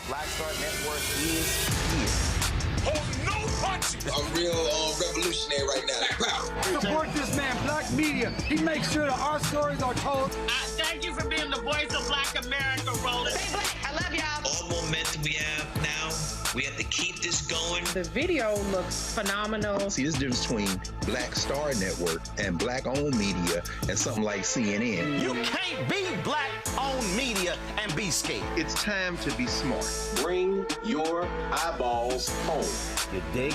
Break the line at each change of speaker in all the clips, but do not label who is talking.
Black Star Network is here.
Oh, no punches!
I'm real revolutionary right now.
Support this man, Black Media. He makes sure that our stories are told.
Thank you for being the voice of Black America, Roland.
Stay black. I love y'all.
All momentum we have now, we have to keep this going.
The video looks phenomenal.
See, there's a difference between Black Star Network and black-owned media and something like CNN.
You can't be black-owned media and be scared.
It's time to be smart.
Bring your eyeballs home.
You dig?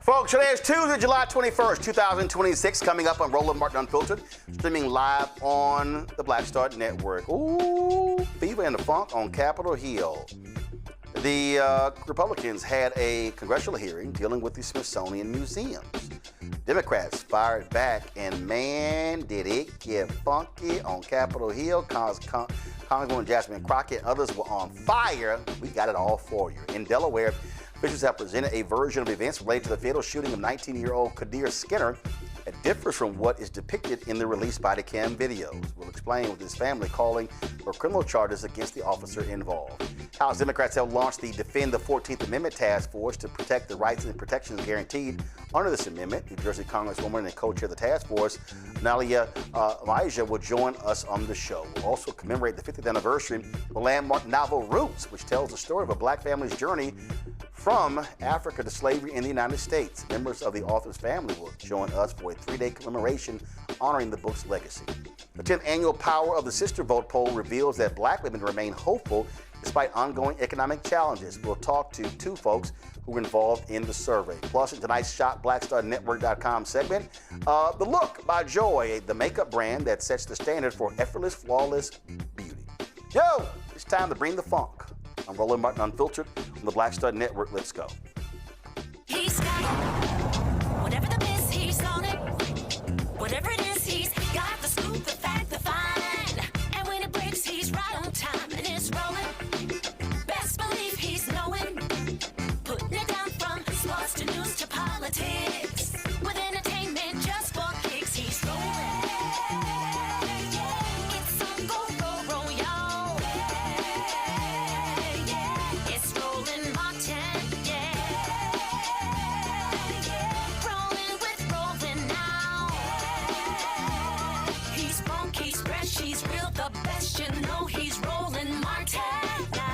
Folks, today is Tuesday, July 21st, 2026, coming up on Roland Martin Unfiltered, streaming live on the Black Star Network. Ooh, fever and the funk on Capitol Hill. The Republicans had a congressional hearing dealing with the Smithsonian museums. Democrats fired back, and man, did it get funky on Capitol Hill. Congresswoman Jasmine Crockett and others were on fire. We got it all for you. In Delaware, officials have presented a version of events related to the fatal shooting of 19-year-old Kadir Skinner that differs from what is depicted in the released body cam videos. We'll explain with his family calling for criminal charges against the officer involved. House Democrats have launched the Defend the 14th Amendment Task Force to protect the rights and protections guaranteed under this amendment. New Jersey Congresswoman and co-chair of the task force, Analilia Mejia, will join us on the show. We'll also commemorate the 50th anniversary of the landmark novel Roots, which tells the story of a black family's journey from Africa to slavery in the United States. Members of the author's family will join us for a 3-day commemoration honoring the book's legacy. The 10th annual Power of the Sister Vote poll reveals that black women remain hopeful despite ongoing economic challenges. We'll talk to two folks who were involved in the survey. Plus, in tonight's ShopBlackStarNetwork.com segment, The Look by Joy, the makeup brand that sets the standard for effortless, flawless beauty. Yo, it's time to bring the funk. I'm Roland Martin Unfiltered on the Black Star Network. Let's go.
He's got it. Whatever the miss, he's on it. Whatever it is, he's got the scoop, the fact, the find. And when it breaks, he's right on time and it's rolling. Best believe he's knowing. Putting it down from sports to news to politics. With entertainment just for kicks, he's rolling. It's on go, roll, y'all. It's Roland Martin, rolling with Roland now. He's funk, he's fresh, he's real, the best, you know he's Roland Martin now.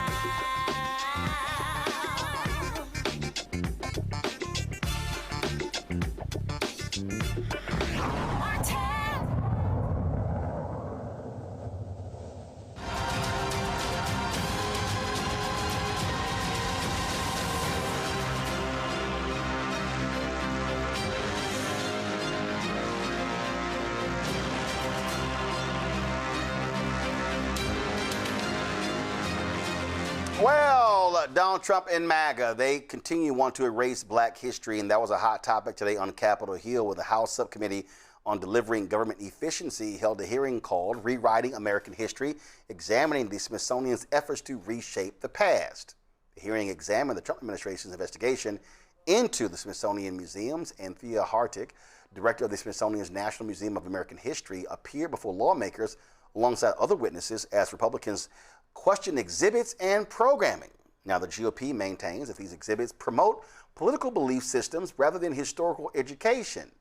Well, Donald Trump and MAGA, they continue to want to erase black history, and that was a hot topic today on Capitol Hill, where the House Subcommittee on Delivering Government Efficiency held a hearing called Rewriting American History, examining the Smithsonian's efforts to reshape the past. The hearing examined the Trump administration's investigation into the Smithsonian Museums, and Thea Hartig, director of the Smithsonian's National Museum of American History, appeared before lawmakers alongside other witnesses as Republicans questioned exhibits and programming. Now, the GOP maintains that these exhibits promote political belief systems rather than historical education.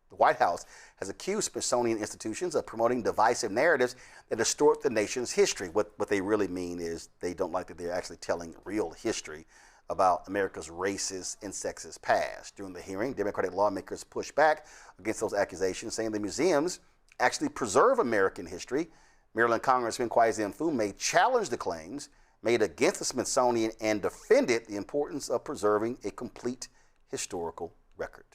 The White House has accused Smithsonian institutions of promoting divisive narratives that distort the nation's history. What they really mean is they don't like that they're actually telling real history about America's racist and sexist past. During the hearing, Democratic lawmakers pushed back against those accusations, saying the museums actually preserve American history. Maryland Congressman Kwasi Mfume challenged the claims made against the Smithsonian and defended the importance of preserving a complete historical record.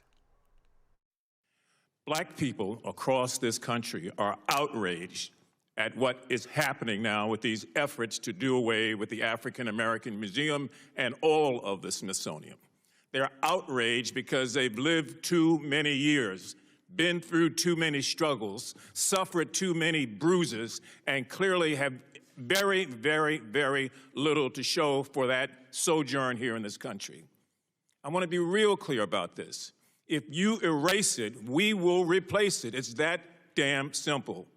Black people across this country are outraged at what is happening now with these efforts to do away with the African American Museum and all of the Smithsonian. They're outraged because they've lived too many years, been through too many struggles, suffered too many bruises, and clearly have very, very, very little to show for that sojourn here in this country. I want to be real clear about this. If you erase it, we will replace it. It's that damn simple.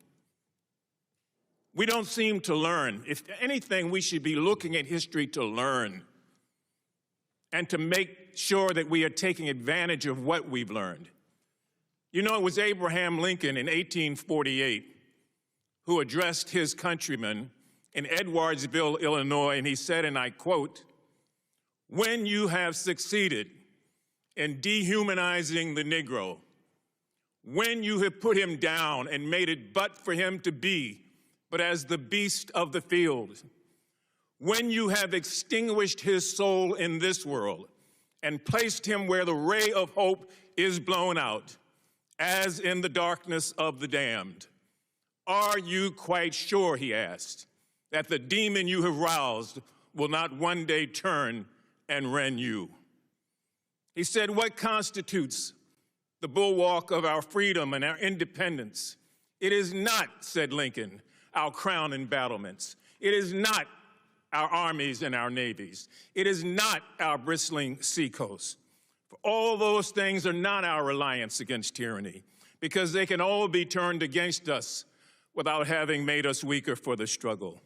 We don't seem to learn. If anything, we should be looking at history to learn and to make sure that we are taking advantage of what we've learned. You know, it was Abraham Lincoln in 1848 who addressed his countrymen in Edwardsville, Illinois, and he said, and I quote, "When you have succeeded in dehumanizing the Negro, when you have put him down and made it but for him to be, but as the beast of the field, when you have extinguished his soul in this world and placed him where the ray of hope is blown out, as in the darkness of the damned, are you quite sure," he asked, "that the demon you have roused will not one day turn and rend you?" He said, "What constitutes the bulwark of our freedom and our independence? It is not," said Lincoln, "our crown and battlements. It is not our armies and our navies. It is not our bristling seacoast. For all those things are not our reliance against tyranny, because they can all be turned against us without having made us weaker for the struggle.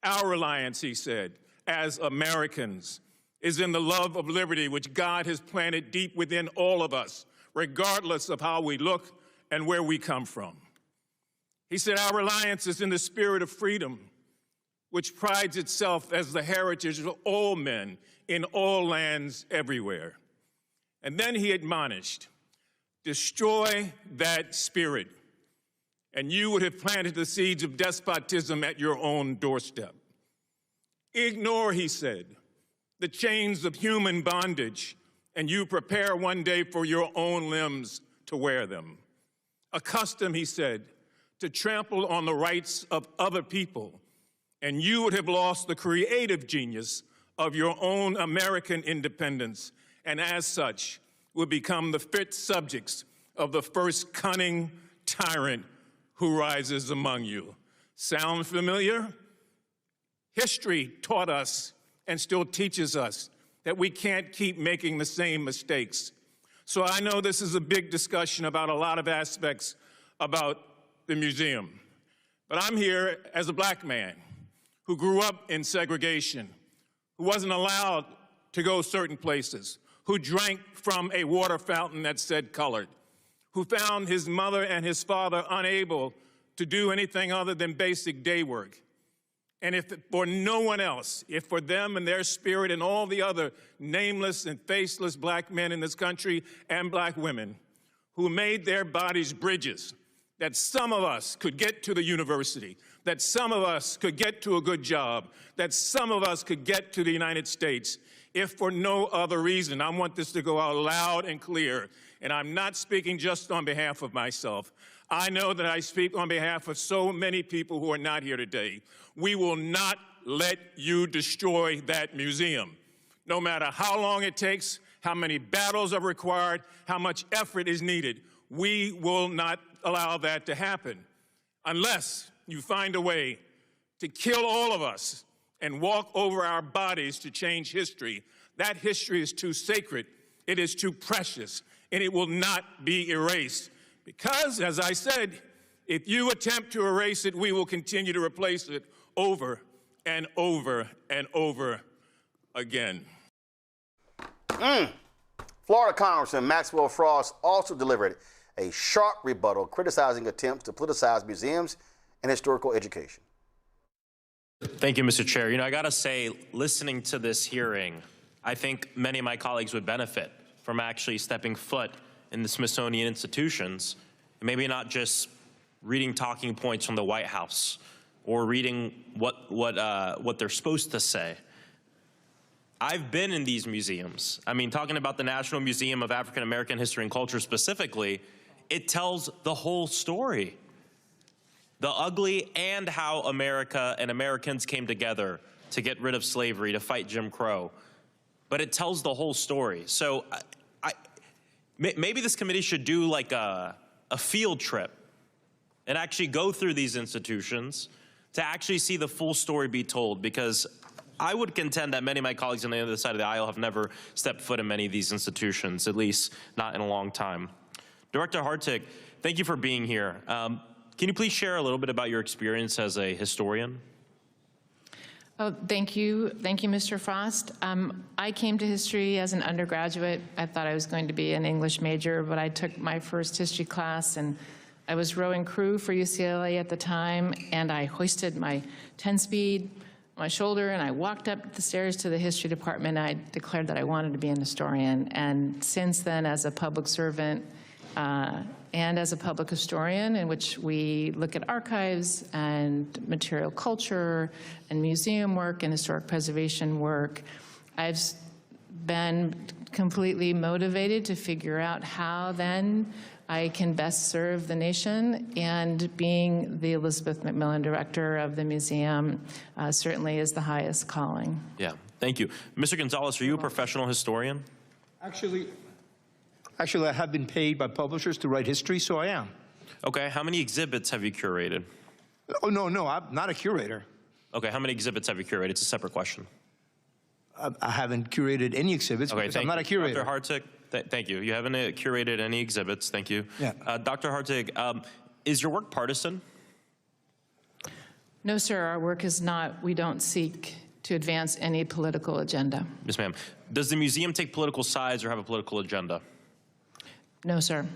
Our reliance," he said, "as Americans is in the love of liberty which God has planted deep within all of us, regardless of how we look and where we come from." He said, "Our reliance is in the spirit of freedom, which prides itself as the heritage of all men in all lands everywhere." And then he admonished, "Destroy that spirit, and you would have planted the seeds of despotism at your own doorstep. Ignore," he said, "the chains of human bondage, and you prepare one day for your own limbs to wear them. Accustom," he said, "to trample on the rights of other people, and you would have lost the creative genius of your own American independence, and as such, would become the fit subjects of the first cunning tyrant who rises among you. Sound familiar? History taught us and still teaches us that we can't keep making the same mistakes. So I know this is a big discussion about a lot of aspects about the museum, but I'm here as a black man who grew up in segregation, who wasn't allowed to go certain places, who drank from a water fountain that said colored, who found his mother and his father unable to do anything other than basic day work. And if for no one else, if for them and their spirit and all the other nameless and faceless black men in this country and black women who made their bodies bridges, that some of us could get to the university, that some of us could get to a good job, that some of us could get to the United States, if for no other reason. I want this to go out loud and clear, and I'm not speaking just on behalf of myself. I know that I speak on behalf of so many people who are not here today. We will not let you destroy that museum. No matter how long it takes, how many battles are required, how much effort is needed, we will not allow that to happen unless you find a way to kill all of us and walk over our bodies to change history. That history is too sacred, it is too precious, and it will not be erased. Because, as I said, if you attempt to erase it, we will continue to replace it over and over and over again.
Florida Congressman Maxwell Frost also delivered a sharp rebuttal criticizing attempts to politicize museums and historical education.
Thank you, Mr. Chair. You know, I gotta say, listening to this hearing, I think many of my colleagues would benefit from actually stepping foot in the Smithsonian institutions, and maybe not just reading talking points from the White House or reading what they're supposed to say. I've been in these museums. I mean, talking about the National Museum of African American History and Culture specifically, it tells the whole story. The ugly and how America and Americans came together to get rid of slavery, to fight Jim Crow. But it tells the whole story. So maybe this committee should do like a field trip and actually go through these institutions to actually see the full story be told, because I would contend that many of my colleagues on the other side of the aisle have never stepped foot in many of these institutions, at least not in a long time. Director Hartig, thank you for being here. Can you please share a little bit about your experience as a historian?
Oh, thank you, Mr. Frost. I came to history as an undergraduate. I thought I was going to be an English major, but I took my first history class, and I was rowing crew for UCLA at the time, and I hoisted my 10-speed on my shoulder, and I walked up the stairs to the history department, and I declared that I wanted to be an historian. And since then, as a public servant, and as a public historian, in which we look at archives and material culture and museum work and historic preservation work, I've been completely motivated to figure out how then I can best serve the nation, and being the Elizabeth Macmillan Director of the museum certainly is the highest calling.
Yeah, thank you. Mr. Gonzalez, are you a professional historian?
Actually, I have been paid by publishers to write history, so I am.
Okay, how many exhibits have you curated?
Oh, no, I'm not a curator.
Okay, how many exhibits have you curated? It's a separate question.
I haven't curated any exhibits because I'm not a curator.
Dr. Hartig, thank you. You haven't curated any exhibits, thank you.
Yeah.
Dr. Hartig, is your work partisan?
No, sir, our work is not. We don't seek to advance any political agenda.
Yes, ma'am. Does the museum take political sides or have a political agenda?
No, sir.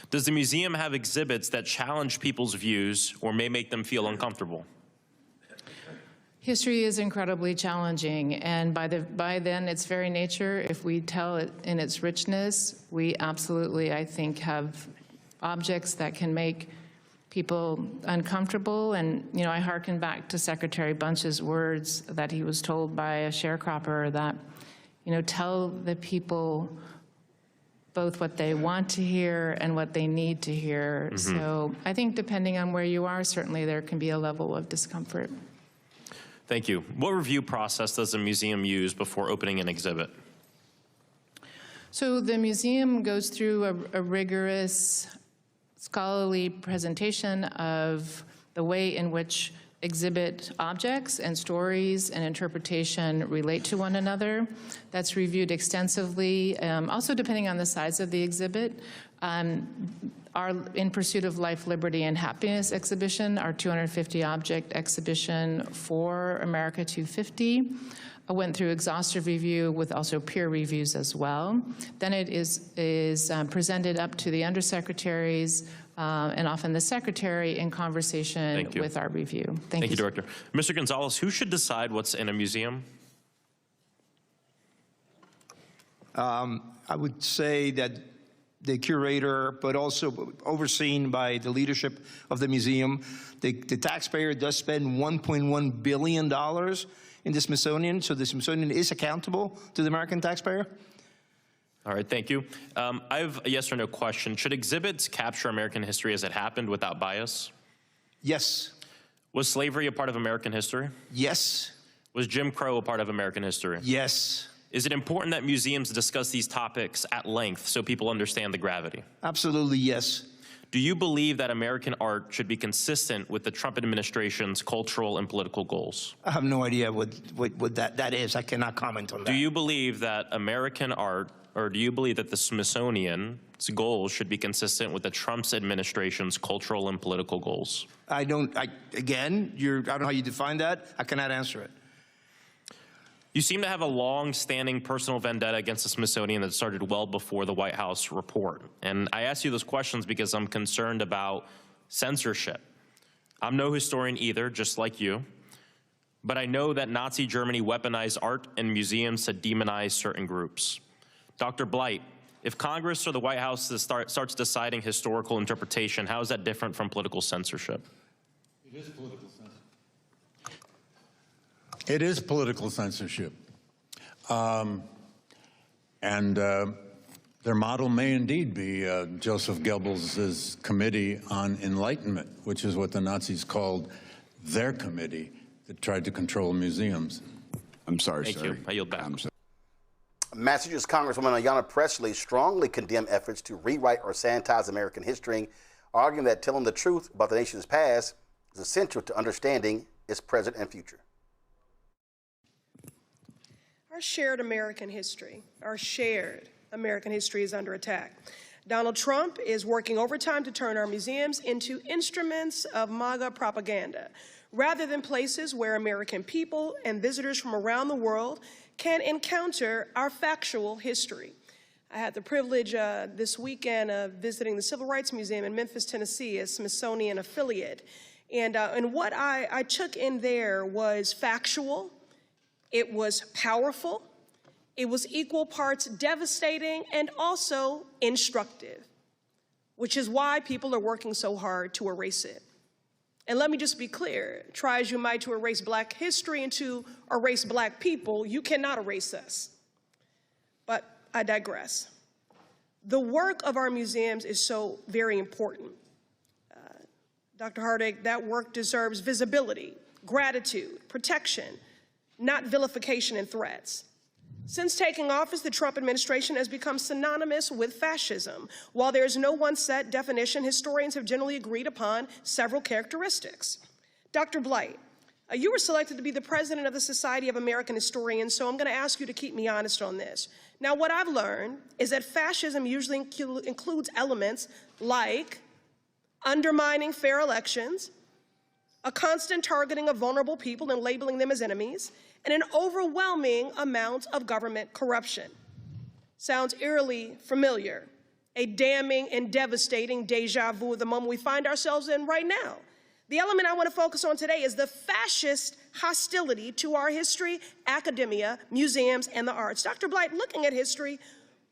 Does the museum have exhibits that challenge people's views or may make them feel uncomfortable?
History is incredibly challenging, and by then its very nature, if we tell it in its richness, we absolutely, I think, have objects that can make people uncomfortable. And, you know, I hearken back to Secretary Bunch's words that he was told by a sharecropper that, you know, tell the people both what they want to hear and what they need to hear. So I think depending on where you are, certainly there can be a level of discomfort.
Thank you. What review process does the museum use before opening an exhibit?
So the museum goes through a rigorous scholarly presentation of the way in which exhibit objects and stories and interpretation relate to one another. That's reviewed extensively, also depending on the size of the exhibit. Our In Pursuit of Life, Liberty, and Happiness exhibition, our 250 object exhibition for America 250, went through exhaustive review with also peer reviews as well. Then it is presented up to the undersecretaries and often the secretary in conversation with our review.
Thank you, Director. Mr. Gonzalez, who should decide what's in a museum?
I would say that the curator, but also overseen by the leadership of the museum. The taxpayer does spend $1.1 billion in the Smithsonian, so the Smithsonian is accountable to the American taxpayer.
All right, thank you. I have a yes or no question. Should exhibits capture American history as it happened without bias?
Yes.
Was slavery a part of American history?
Yes.
Was Jim Crow a part of American history?
Yes.
Is it important that museums discuss these topics at length so people understand the gravity?
Absolutely yes.
Do you believe that American art should be consistent with the Trump administration's cultural and political goals?
I have no idea what that is. I cannot comment on that.
Do you believe that American art, or do you believe that the Smithsonian's goals should be consistent with the Trump administration's cultural and political goals?
I don't know how you define that. I cannot answer it.
You seem to have a long-standing personal vendetta against the Smithsonian that started well before the White House report. And I ask you those questions because I'm concerned about censorship. I'm no historian either, just like you. But I know that Nazi Germany weaponized art and museums to demonize certain groups. Dr. Blight, if Congress or the White House starts deciding historical interpretation, how is that different from political censorship?
It is political censorship. It is political censorship. Their model may indeed be Joseph Goebbels' Committee on Enlightenment, which is what the Nazis called their committee that tried to control museums.
I'm sorry,
Thank you. I yield back.
Massachusetts Congresswoman Ayanna Pressley strongly condemned efforts to rewrite or sanitize American history, arguing that telling the truth about the nation's past is essential to understanding its present and future.
Our shared American history is under attack. Donald Trump is working overtime to turn our museums into instruments of MAGA propaganda, rather than places where American people and visitors from around the world can encounter our factual history. I had the privilege this weekend of visiting the Civil Rights Museum in Memphis, Tennessee, a Smithsonian affiliate. And what I took in there was factual, it was powerful, it was equal parts devastating and also instructive, which is why people are working so hard to erase it. And let me just be clear, try as you might to erase Black history and to erase Black people, you cannot erase us. But I digress. The work of our museums is so very important. Dr. Hardig, that work deserves visibility, gratitude, protection, not vilification and threats. Since taking office, the Trump administration has become synonymous with fascism. While there is no one set definition, historians have generally agreed upon several characteristics. Dr. Blight, you were selected to be the president of the Society of American Historians, so I'm going to ask you to keep me honest on this. Now, what I've learned is that fascism usually includes elements like undermining fair elections, a constant targeting of vulnerable people and labeling them as enemies, and an overwhelming amount of government corruption. Sounds eerily familiar, a damning and devastating deja vu of the moment we find ourselves in right now. The element I want to focus on today is the fascist hostility to our history, academia, museums, and the arts. Dr. Blight, looking at history,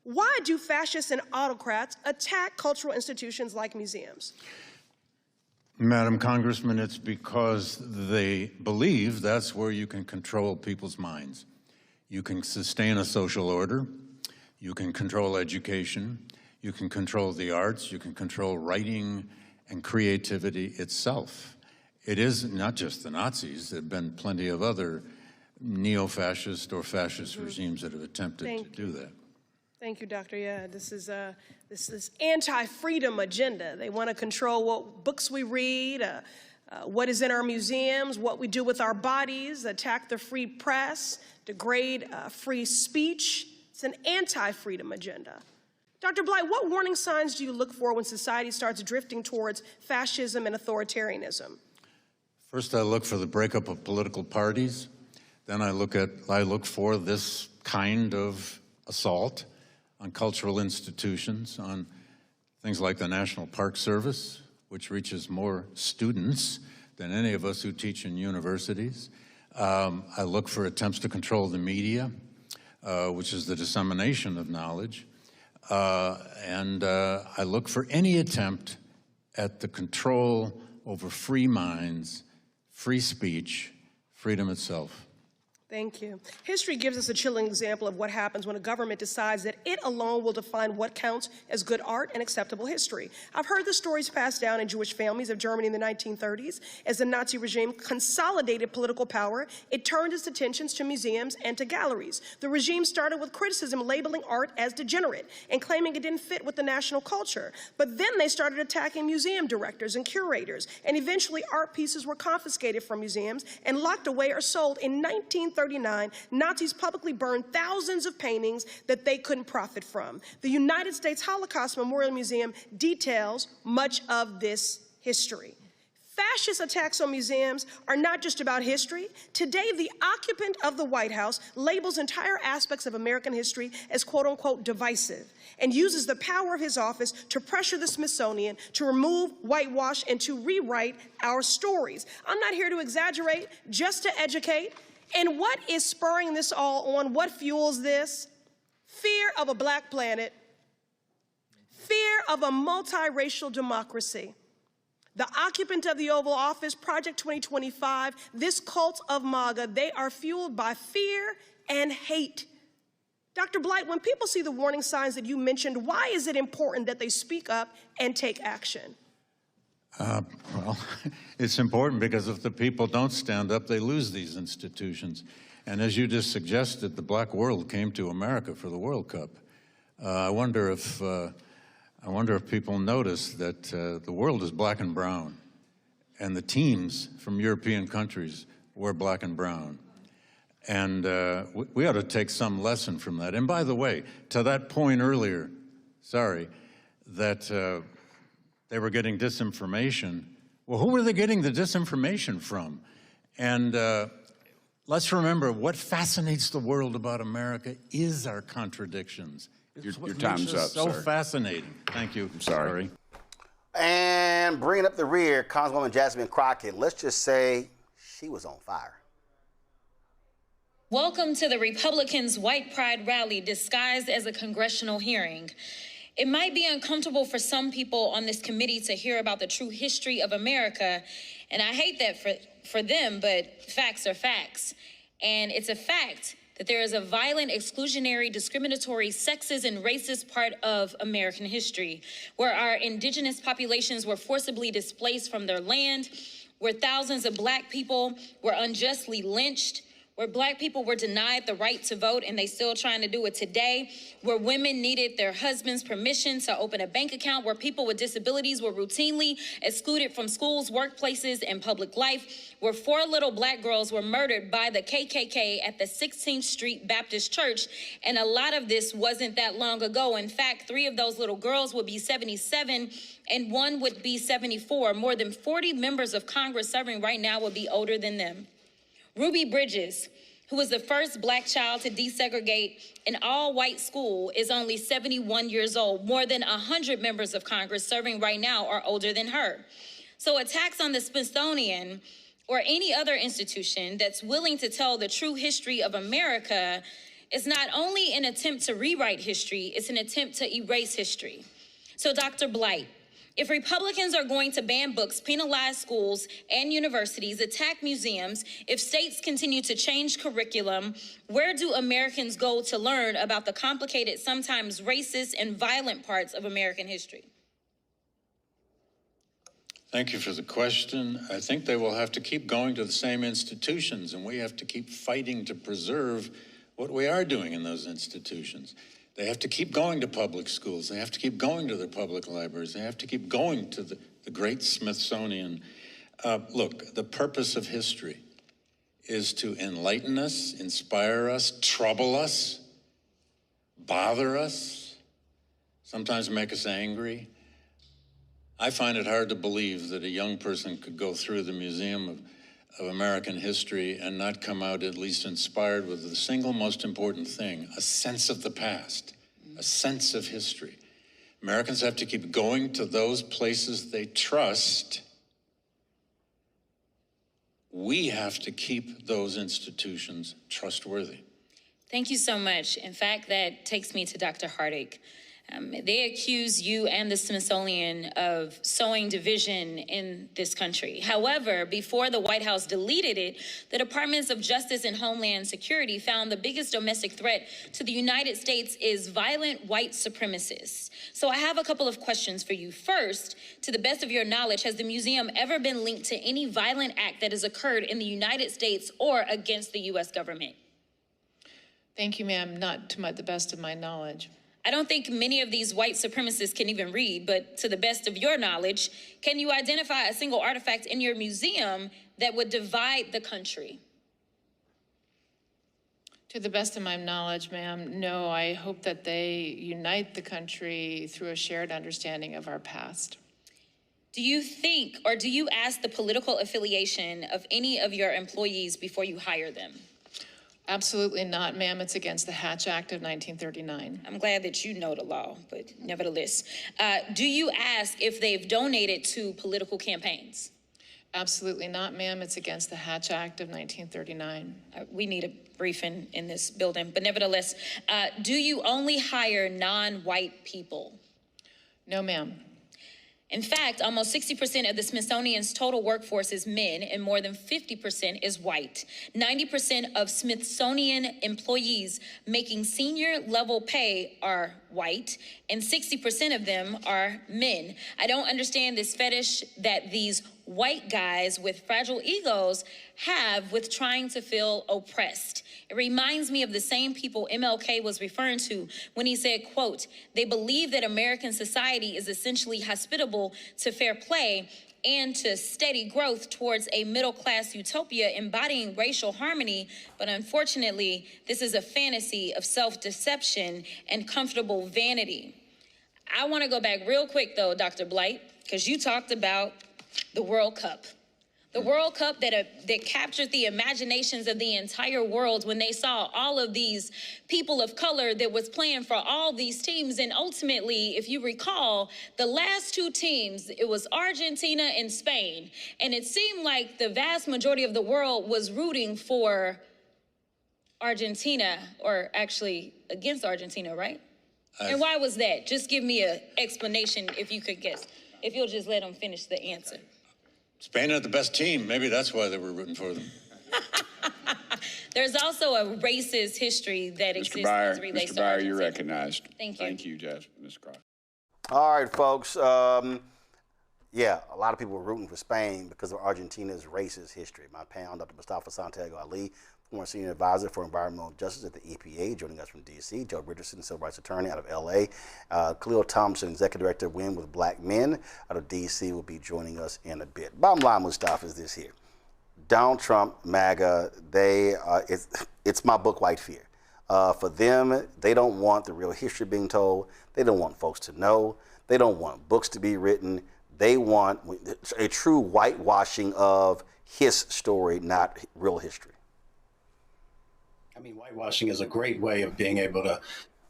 why do fascists and autocrats attack cultural institutions like museums?
Madam Congressman, it's because they believe that's where you can control people's minds. You can sustain a social order, you can control education, you can control the arts, you can control writing and creativity itself. It is not just the Nazis. There have been plenty of other neo-fascist or fascist regimes that have attempted to do that.
Thank you, Doctor. Yeah, this is this anti-freedom agenda. They want to control what books we read, what is in our museums, what we do with our bodies, attack the free press, degrade free speech. It's an anti-freedom agenda. Dr. Blight, what warning signs do you look for when society starts drifting towards fascism and authoritarianism?
First, I look for the breakup of political parties. Then I look for this kind of assault on cultural institutions, on things like the National Park Service, which reaches more students than any of us who teach in universities. I look for attempts to control the media, which is the dissemination of knowledge. And I look for any attempt at the control over free minds, free speech, freedom itself.
Thank you. History gives us a chilling example of what happens when a government decides that it alone will define what counts as good art and acceptable history. I've heard the stories passed down in Jewish families of Germany in the 1930s. As the Nazi regime consolidated political power, it turned its attentions to museums and to galleries. The regime started with criticism labeling art as degenerate and claiming it didn't fit with the national culture. But then they started attacking museum directors and curators, and eventually art pieces were confiscated from museums and locked away or sold. In 1939, Nazis publicly burned thousands of paintings that they couldn't profit from. The United States Holocaust Memorial Museum details much of this history. Fascist attacks on museums are not just about history. Today, the occupant of the White House labels entire aspects of American history as quote-unquote divisive and uses the power of his office to pressure the Smithsonian to remove, whitewash, and to rewrite our stories. I'm not here to exaggerate, just to educate. And what is spurring this all on? What fuels this? Fear of a black planet, fear of a multiracial democracy. The occupant of the Oval Office, Project 2025, this cult of MAGA, they are fueled by fear and hate. Dr. Blight, when people see the warning signs that you mentioned, why is it important that they speak up and take action?
Well, it's important because if the people don't stand up, they lose these institutions. And as you just suggested, the black world came to America for the World Cup. I wonder if people notice that the world is black and brown, and the teams from European countries were black and brown. And we ought to take some lesson from that. And by the way, to that point earlier, that they were getting disinformation. Well, who were they getting the disinformation from? And let's remember, what fascinates the world about America is our contradictions.
Your time's up,
so
sir.
Fascinating. Thank you.
I'm sorry.
And bringing up the rear, Congresswoman Jasmine Crockett, let's just say she was on fire.
Welcome to the Republicans' White Pride rally disguised as a congressional hearing. It might be uncomfortable for some people on this committee to hear about the true history of America, and I hate that for them, but facts are facts. And it's a fact that there is a violent, exclusionary, discriminatory, sexist, and racist part of American history, where our indigenous populations were forcibly displaced from their land, where thousands of black people were unjustly lynched, where black people were denied the right to vote, and they still trying to do it today, where women needed their husband's permission to open a bank account, where people with disabilities were routinely excluded from schools, workplaces, and public life, where 4 little black girls were murdered by the KKK at the 16th Street Baptist Church, and a lot of this wasn't that long ago. In fact, 3 of those little girls would be 77, and 1 would be 74. More than 40 members of Congress serving right now would be older than them. Ruby Bridges, who was the first black child to desegregate an all-white school, is only 71 years old. More than 100 members of Congress serving right now are older than her. So attacks on the Smithsonian or any other institution that's willing to tell the true history of America is not only an attempt to rewrite history, it's an attempt to erase history. So Dr. Blight, if Republicans are going to ban books, penalize schools and universities, attack museums, if states continue to change curriculum, where do Americans go to learn about the complicated, sometimes racist and violent parts of American history?
Thank you for the question. I think they will have to keep going to the same institutions, and we have to keep fighting to preserve what we are doing in those institutions. They have to keep going to public schools. They have to keep going to their public libraries. They have to keep going to the great Smithsonian. Look, the purpose of history is to enlighten us, inspire us, trouble us, bother us, sometimes make us angry. I find it hard to believe that a young person could go through the Museum of American History and not come out at least inspired with the single most important thing, a sense of the past, a sense of history. Americans have to keep going to those places they trust. We have to keep those institutions trustworthy.
Thank you so much. In fact, that takes me to Dr. Hardig. They accuse you and the Smithsonian of sowing division in this country. However, before the White House deleted it, the Departments of Justice and Homeland Security found the biggest domestic threat to the United States is violent white supremacists. So I have a couple of questions for you. First, to the best of your knowledge, has the museum ever been linked to any violent act that has occurred in the United States or against the U.S. government?
Thank you, ma'am. Not to the best of my knowledge.
I don't think many of these white supremacists can even read, but to the best of your knowledge, can you identify a single artifact in your museum that would divide the country?
To the best of my knowledge, ma'am, no. I hope that they unite the country through a shared understanding of our past.
Do you think, or do you ask the political affiliation of any of your employees before you hire them?
Absolutely not, ma'am. It's against the Hatch Act of 1939.
I'm glad that you know the law, but nevertheless. Do you ask if they've donated to political campaigns?
Absolutely not, ma'am. It's against the Hatch Act of 1939.
We need a briefing in this building, but nevertheless, do you only hire non-white people?
No, ma'am.
In fact, almost 60% of the Smithsonian's total workforce is men, and more than 50% is white. 90% of Smithsonian employees making senior level pay are white, and 60% of them are men. I don't understand this fetish that these white guys with fragile egos have with trying to feel oppressed. It reminds me of the same people MLK was referring to when he said, quote, they believe that American society is essentially hospitable to fair play and to steady growth towards a middle-class utopia embodying racial harmony, but unfortunately, this is a fantasy of self-deception and comfortable vanity. I want to go back real quick, though, Dr. Blight, because you talked about the World Cup. The World Cup that captured the imaginations of the entire world when they saw all of these people of color that was playing for all these teams. And ultimately, if you recall, the last two teams, it was Argentina and Spain. And it seemed like the vast majority of the world was rooting for Argentina, or actually against Argentina, right? And why was that? Just give me an explanation if you could guess. If you'll just let them finish the answer.
Spain had the best team. Maybe that's why they were rooting for them.
There's also a racist history that exists as relates to
Mr. Byer,
Argentina.
you're recognized.
Thank you.
Thank you, Ms. Cross.
All right, folks. Yeah, a lot of people were rooting for Spain because of Argentina's racist history. My panel, Dr. Mustafa Santiago Ali, former senior advisor for environmental justice at the EPA, joining us from D.C. Joe Richardson, civil rights attorney out of L.A. Khalil Thompson, executive director of Win with Black Men out of D.C. will be joining us in a bit. Bottom line, Mustafa, is this here. Donald Trump, MAGA, it's my book, White Fear. For them, they don't want the real history being told. They don't want folks to know. They don't want books to be written. They want a true whitewashing of his story, not real history.
I mean, whitewashing is a great way of being able to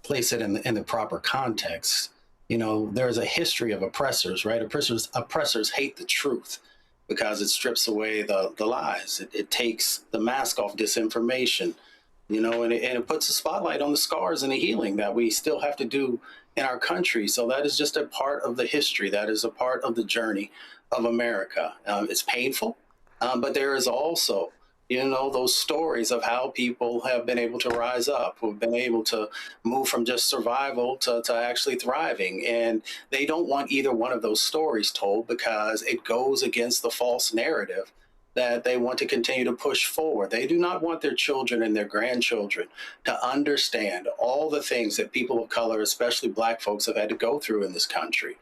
place it in the proper context. You know, there's a history of oppressors, right? Oppressors hate the truth because it strips away the lies. It takes the mask off disinformation, you know, and it puts a spotlight on the scars and the healing that we still have to do in our country. So that is just a part of the history. That is a part of the journey of America. It's painful, but there is also you know, those stories of how people have been able to rise up, who've been able to move from just survival to actually thriving. And they don't want either one of those stories told because it goes against the false narrative that they want to continue to push forward. They do not want their children and their grandchildren to understand all the things that people of color, especially Black folks, have had to go through in this country.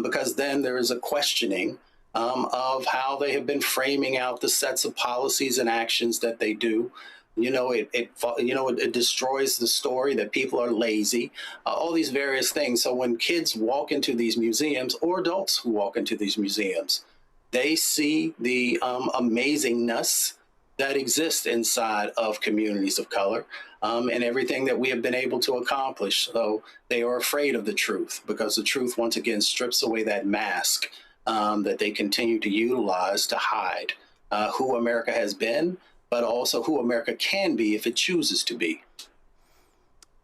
Because then there is a questioning of how they have been framing out the sets of policies and actions that they do. You know, it destroys the story that people are lazy, all these various things. So when kids walk into these museums, or adults who walk into these museums, they see the amazingness that exists inside of communities of color and everything that we have been able to accomplish. So they are afraid of the truth because the truth, once again, strips away that mask that they continue to utilize to hide who America has been, but also who America can be if it chooses to be.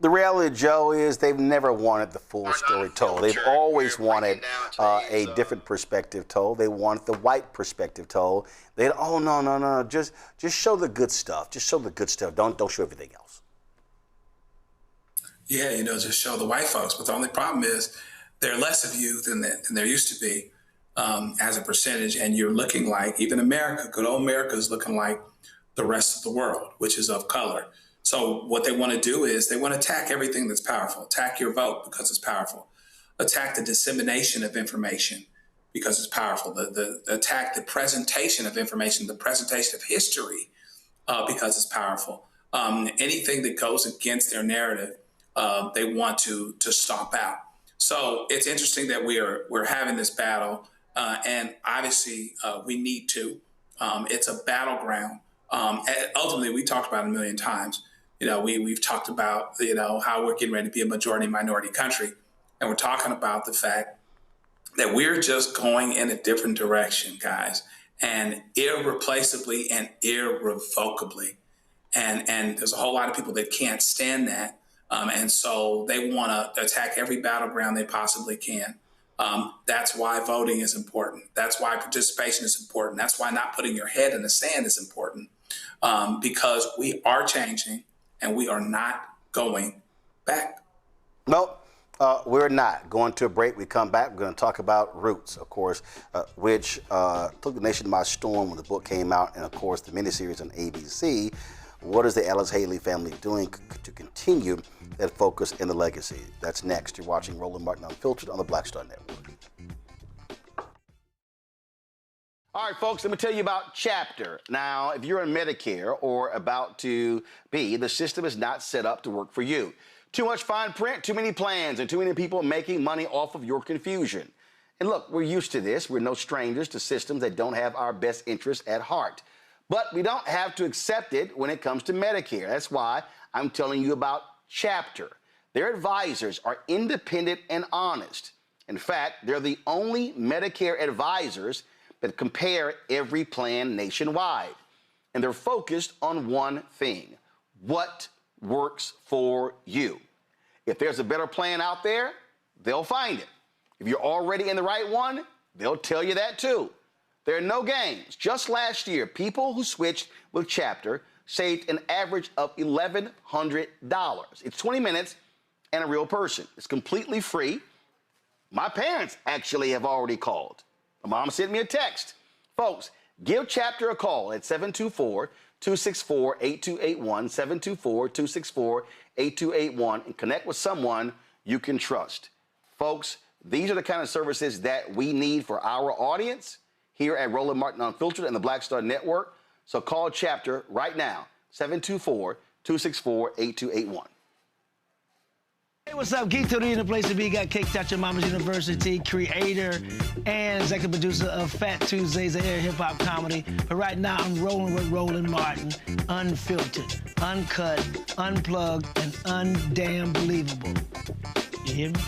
The reality, Joe, is they've never wanted the full story told. They've always wanted a different perspective told. They want the white perspective told. They, oh, no, just show the good stuff. Just show the good stuff. Don't show everything else.
Yeah, you know, just show the white folks. But the only problem is there are less of you than there used to be as a percentage. And you're looking like, even America, good old America is looking like the rest of the world, which is of color. So what they want to do is they want to attack everything that's powerful, attack your vote because it's powerful, attack the dissemination of information because it's powerful, attack the presentation of information, the presentation of history because it's powerful. Anything that goes against their narrative, they want to stomp out. So it's interesting that we're having this battle, and obviously we need to. It's a battleground. Ultimately, we talked about it a million times. You know, we've talked about, you know, how we're getting ready to be a majority minority country. And we're talking about the fact that we're just going in a different direction, guys, and irreplaceably and irrevocably. And there's a whole lot of people that can't stand that. And so they want to attack every battleground they possibly can. That's why voting is important. That's why participation is important. That's why not putting your head in the sand is important, because we are changing and we are not going back.
Nope, we're not. Going to a break. We come back. We're going to talk about Roots, of course, which took the nation by storm when the book came out, and, of course, the miniseries on ABC. What is the Alice Haley family doing to continue that focus and the legacy? That's next. You're watching Roland Martin Unfiltered on the Black Star Network. All right, folks, let me tell you about Chapter. Now, if you're on Medicare or about to be, the system is not set up to work for you. Too much fine print, too many plans, and too many people making money off of your confusion. And look, we're used to this. We're no strangers to systems that don't have our best interests at heart. But we don't have to accept it when it comes to Medicare. That's why I'm telling you about Chapter. Their advisors are independent and honest. In fact, they're the only Medicare advisors that compare every plan nationwide. And they're focused on one thing: what works for you. If there's a better plan out there, they'll find it. If you're already in the right one, they'll tell you that too. There are no games. Just last year, people who switched with Chapter saved an average of $1,100. It's 20 minutes and a real person. It's completely free. My parents actually have already called. My mom sent me a text. Folks, give Chapter a call at 724-264-8281, 724-264-8281, and connect with someone you can trust. Folks, these are the kind of services that we need for our audience here at Roland Martin Unfiltered and the Black Star Network. So call Chapter right now, 724-264-8281.
Hey, what's up? Geek Tony in the place to be. Got kicked out your mama's university, creator and executive producer of Fat Tuesdays, an air hip-hop comedy. But right now, I'm rolling with Roland Martin, unfiltered, uncut, unplugged, and undamn believable. You hear me?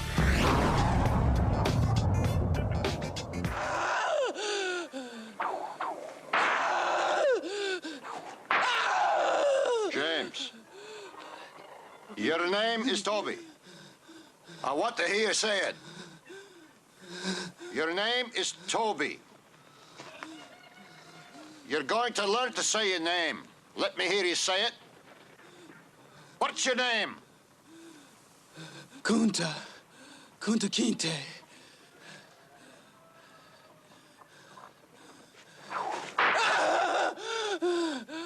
James, your name is Toby. I want to hear you say it. Your name is Toby. You're going to learn to say your name. Let me hear you say it. What's your name?
Kunta Kinte.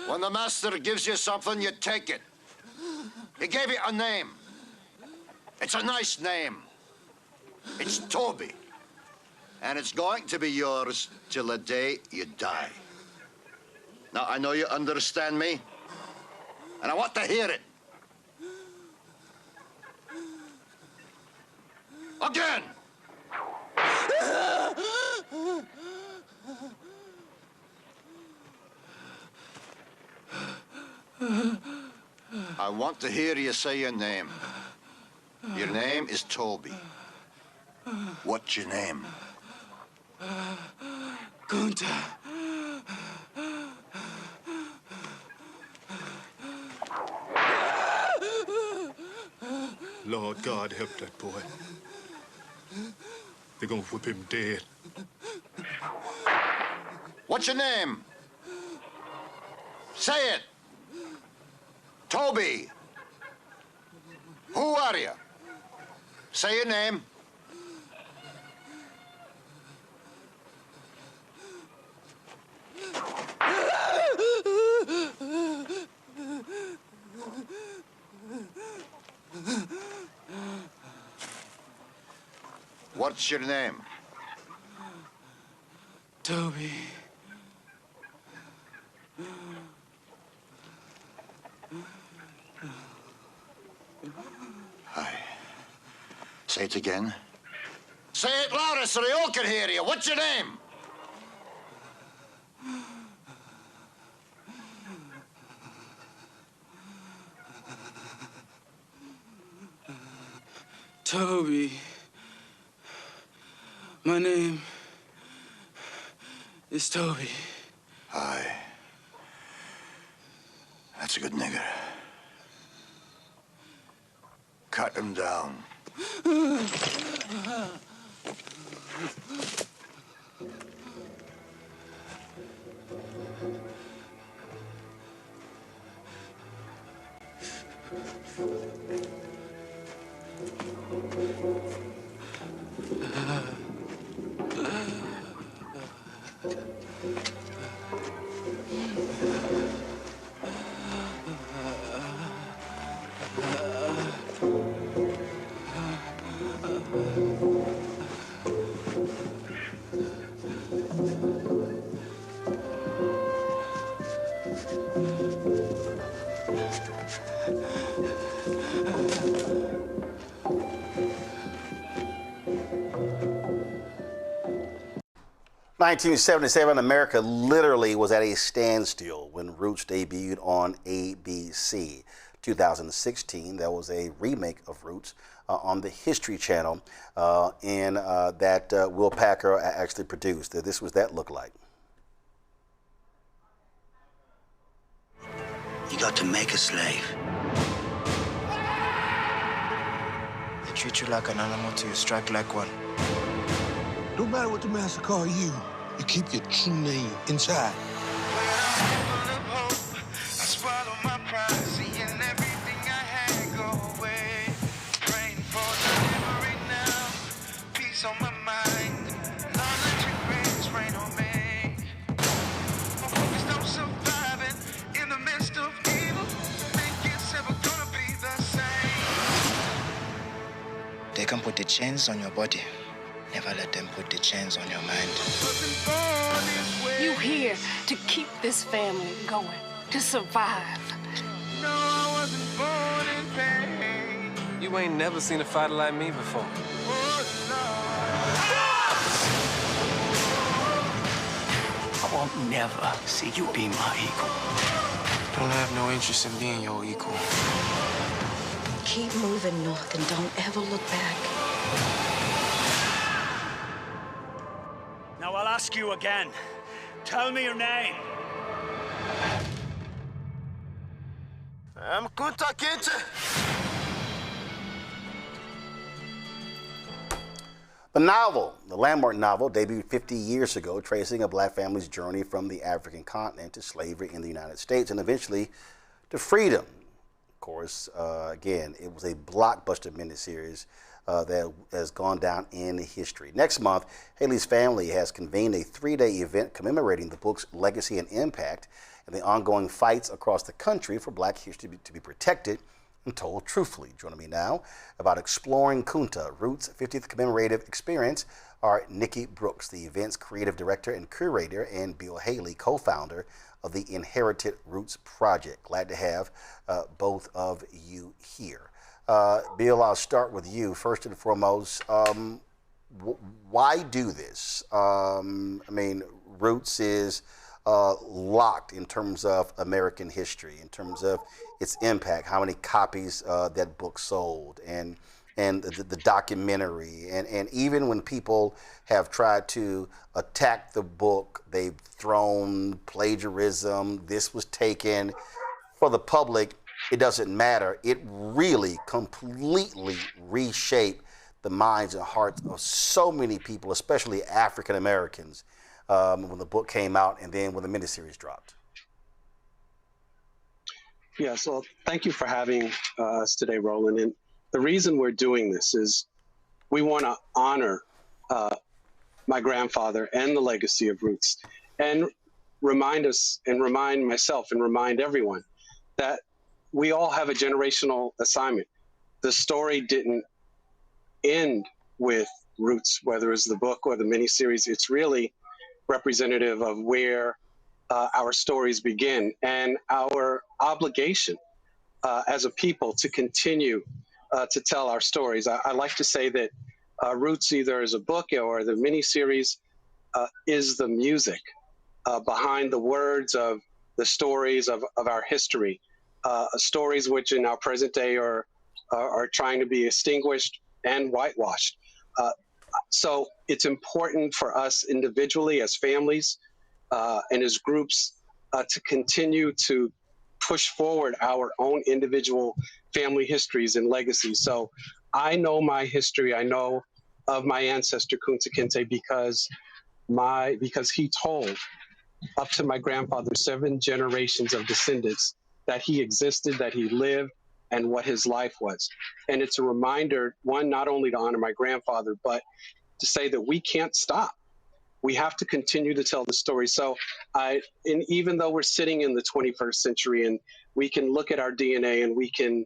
When the master gives you something, you take it. He gave you a name. It's a nice name. It's Toby. And it's going to be yours till the day you die. Now, I know you understand me, and I want to hear it. Again! I want to hear you say your name. Your name is Toby. What's your name?
Kunta.
Lord God, help that boy. They're gonna whip him dead.
What's your name? Say it. Toby. Who are you? Say your name. What's your name?
Toby.
Hi. Say it again. Say it louder so they all can hear you. What's your name?
Toby. My name is Toby.
Hi. That's a good nigger. Cut him down.
In 1977, America literally was at a standstill when Roots debuted on ABC. 2016, there was a remake of Roots on the History Channel, and that Will Packer actually produced. This was that look like.
You got to make a slave. They treat you like an animal till you strike like one.
No matter what the master call you, you keep your true name inside.
They can put the chains on your body. Never let them put the chains on your mind.
You here to keep this family going, to survive.
No, I wasn't born in pain. You ain't never seen a fighter like me before.
I won't never see you be my equal.
Don't have no interest in being your equal.
Keep moving north and don't ever look back.
Now I'll ask you again. Tell me your name.
I'm Kunta Kinte.
The novel, the landmark novel, debuted 50 years ago, tracing a black family's journey from the African continent to slavery in the United States and eventually to freedom. Of course, again, it was a blockbuster miniseries that has gone down in history. Next month, Haley's family has convened a 3-day event commemorating the book's legacy and impact and the ongoing fights across the country for black history to be protected and told truthfully. Joining me now about exploring Kunta Roots' 50th commemorative experience are Nikki Brooks, the event's creative director and curator, and Bill Haley, co-founder of the Inherited Roots Project. Glad to have both of you here. Bill, I'll start with you first and foremost. Why do this? I mean, Roots is locked in terms of American history, in terms of its impact, how many copies that book sold, and the documentary, and even when people have tried to attack the book, they've thrown plagiarism, this was taken. For the public, it doesn't matter. It really completely reshaped the minds and hearts of so many people, especially African Americans, when the book came out and then when the miniseries dropped.
Yeah, so thank you for having us today, Roland. And the reason we're doing this is we want to honor my grandfather and the legacy of Roots, and remind us and remind myself and remind everyone that we all have a generational assignment. The story didn't end with Roots, whether it's the book or the miniseries. It's really representative of where our stories begin and our obligation as a people to continue to tell our stories. I like to say that Roots, either as a book or the miniseries, is the music behind the words of the stories of our history, stories which in our present day are trying to be extinguished and whitewashed. So it's important for us individually, as families, and as groups, to continue to push forward our own individual family histories and legacies. So I know my history. I know of my ancestor Kunta Kinte because he told up to my grandfather 7 generations of descendants that he existed, that he lived, and what his life was. And it's a reminder, one, not only to honor my grandfather, but to say that we can't stop. We have to continue to tell the story. So and even though we're sitting in the 21st century and we can look at our DNA and we can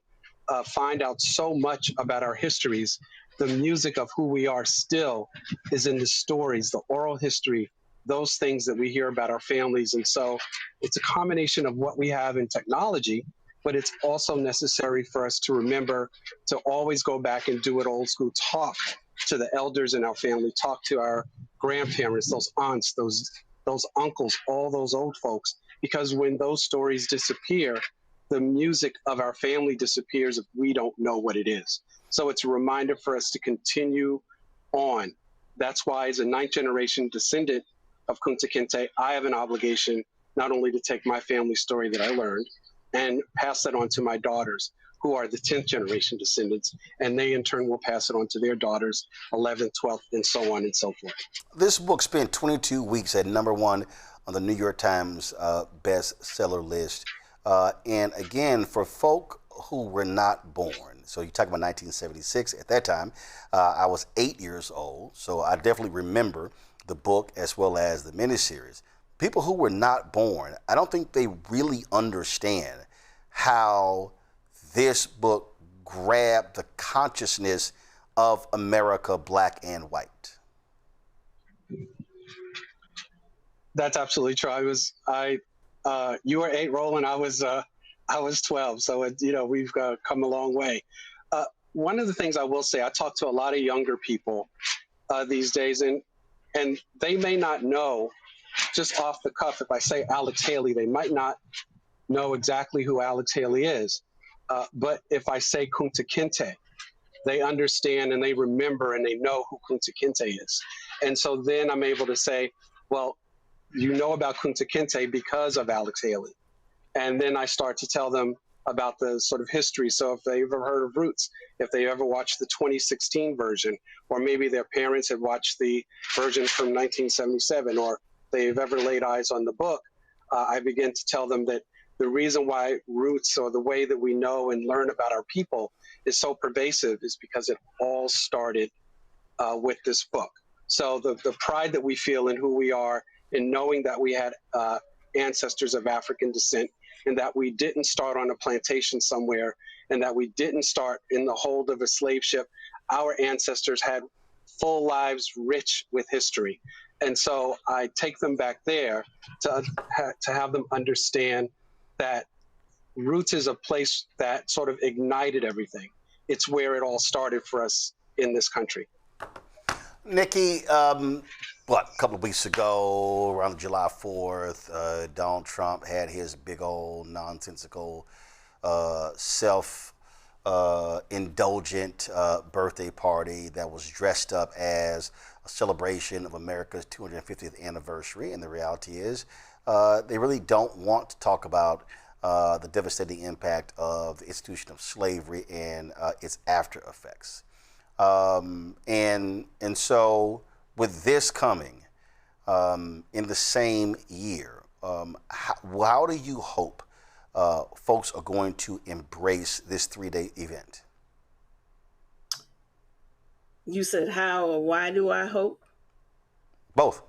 find out so much about our histories, the music of who we are still is in the stories, the oral history, those things that we hear about our families. And so it's a combination of what we have in technology, but it's also necessary for us to remember to always go back and do it old school, talk to the elders in our family, talk to our grandparents, those aunts, those uncles, all those old folks, because when those stories disappear, the music of our family disappears if we don't know what it is. So it's a reminder for us to continue on. That's why, as a 9th generation descendant of Kunta Kinte, I have an obligation not only to take my family story that I learned and pass that on to my daughters, who are the 10th generation descendants, and they in turn will pass it on to their daughters, 11th, 12th, and so on and so forth.
This book spent 22 weeks at #1 on the New York Times bestseller list. And again, for folk who were not born, so you talk about 1976, at that time, I was 8 years old, so I definitely remember the book as well as the miniseries. People who were not born, I don't think they really understand how this book grabbed the consciousness of America, black and white.
That's absolutely true. You were 8, Roland. I was 12. So we've come a long way. One of the things I will say, I talk to a lot of younger people these days, and they may not know, just off the cuff, if I say Alex Haley, they might not know exactly who Alex Haley is. But if I say Kunta Kinte, they understand and they remember and they know who Kunta Kinte is. And so then I'm able to say, well, you know about Kunta Kinte because of Alex Haley. And then I start to tell them, about the sort of history. So if they've ever heard of Roots, if they ever watched the 2016 version, or maybe their parents had watched the version from 1977, or they've ever laid eyes on the book, I begin to tell them that the reason why Roots, or the way that we know and learn about our people, is so pervasive is because it all started with this book. So the pride that we feel in who we are, in knowing that we had ancestors of African descent, and that we didn't start on a plantation somewhere, and that we didn't start in the hold of a slave ship. Our ancestors had full lives rich with history. And so I take them back there to have them understand that Roots is a place that sort of ignited everything. It's where it all started for us in this country.
Nikki, a couple of weeks ago, around July 4th, Donald Trump had his big old nonsensical, self-indulgent birthday party that was dressed up as a celebration of America's 250th anniversary. And the reality is, they really don't want to talk about the devastating impact of the institution of slavery and its after effects. And so with this coming in the same year, how do you hope folks are going to embrace this 3-day event?
You said how or why do I hope?
Both.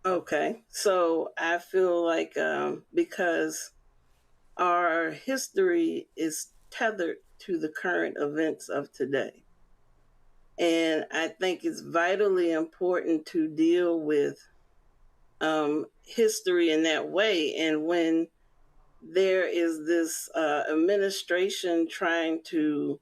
Okay, so I feel like because our history is tethered to the current events of today. And I think it's vitally important to deal with history in that way. And when there is this administration trying to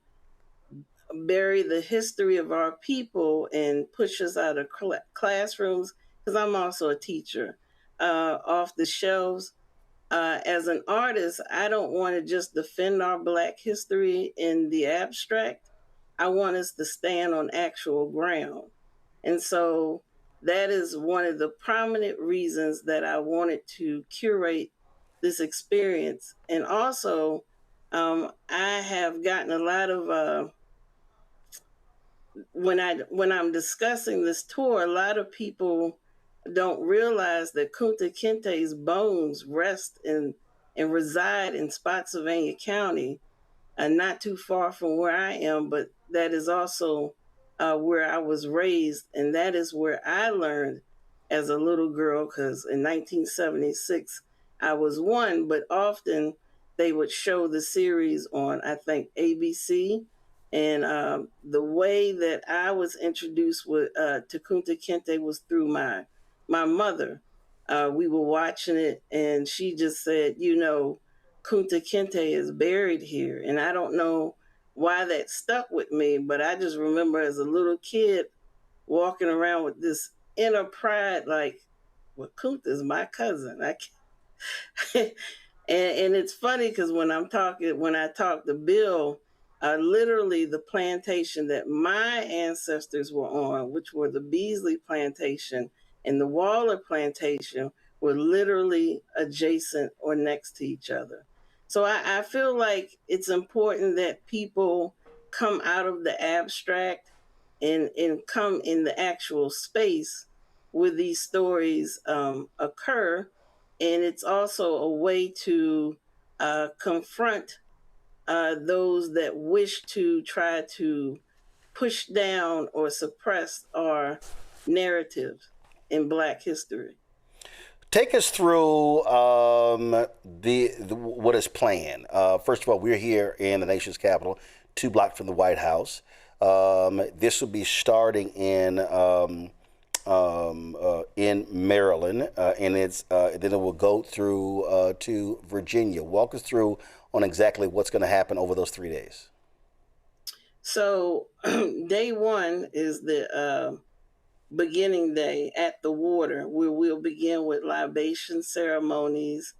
bury the history of our people and push us out of classrooms, because I'm also a teacher, off the shelves, as an artist, I don't want to just defend our Black history in the abstract. I want us to stand on actual ground. And so that is one of the prominent reasons that I wanted to curate this experience. And also, I have gotten a lot of, when I'm discussing this tour, a lot of people don't realize that Kunta Kinte's bones rest and reside in Spotsylvania County, not too far from where I am, but that is also where I was raised, and that is where I learned as a little girl, because in 1976 I was 1, but often they would show the series on, I think, ABC, and the way that I was introduced to Kunta Kinte was through my mother. We were watching it, and she just said, you know, Kunta Kinte is buried here. And I don't know why that stuck with me, but I just remember as a little kid walking around with this inner pride, like, well, Kunta's my cousin. And it's funny because when I talk to Bill, literally the plantation that my ancestors were on, which were the Beasley Plantation and the Waller Plantation, were literally adjacent or next to each other. So I feel like it's important that people come out of the abstract and come in the actual space where these stories occur. And it's also a way to confront those that wish to try to push down or suppress our narrative in Black history.
Take us through what is planned. First of all, we're here in the nation's capital, 2 blocks from the White House. This will be starting in Maryland, and then it will go through to Virginia. Walk us through on exactly what's going to happen over those 3 days.
So day 1 is the beginning day at the water, where we'll begin with libation ceremonies.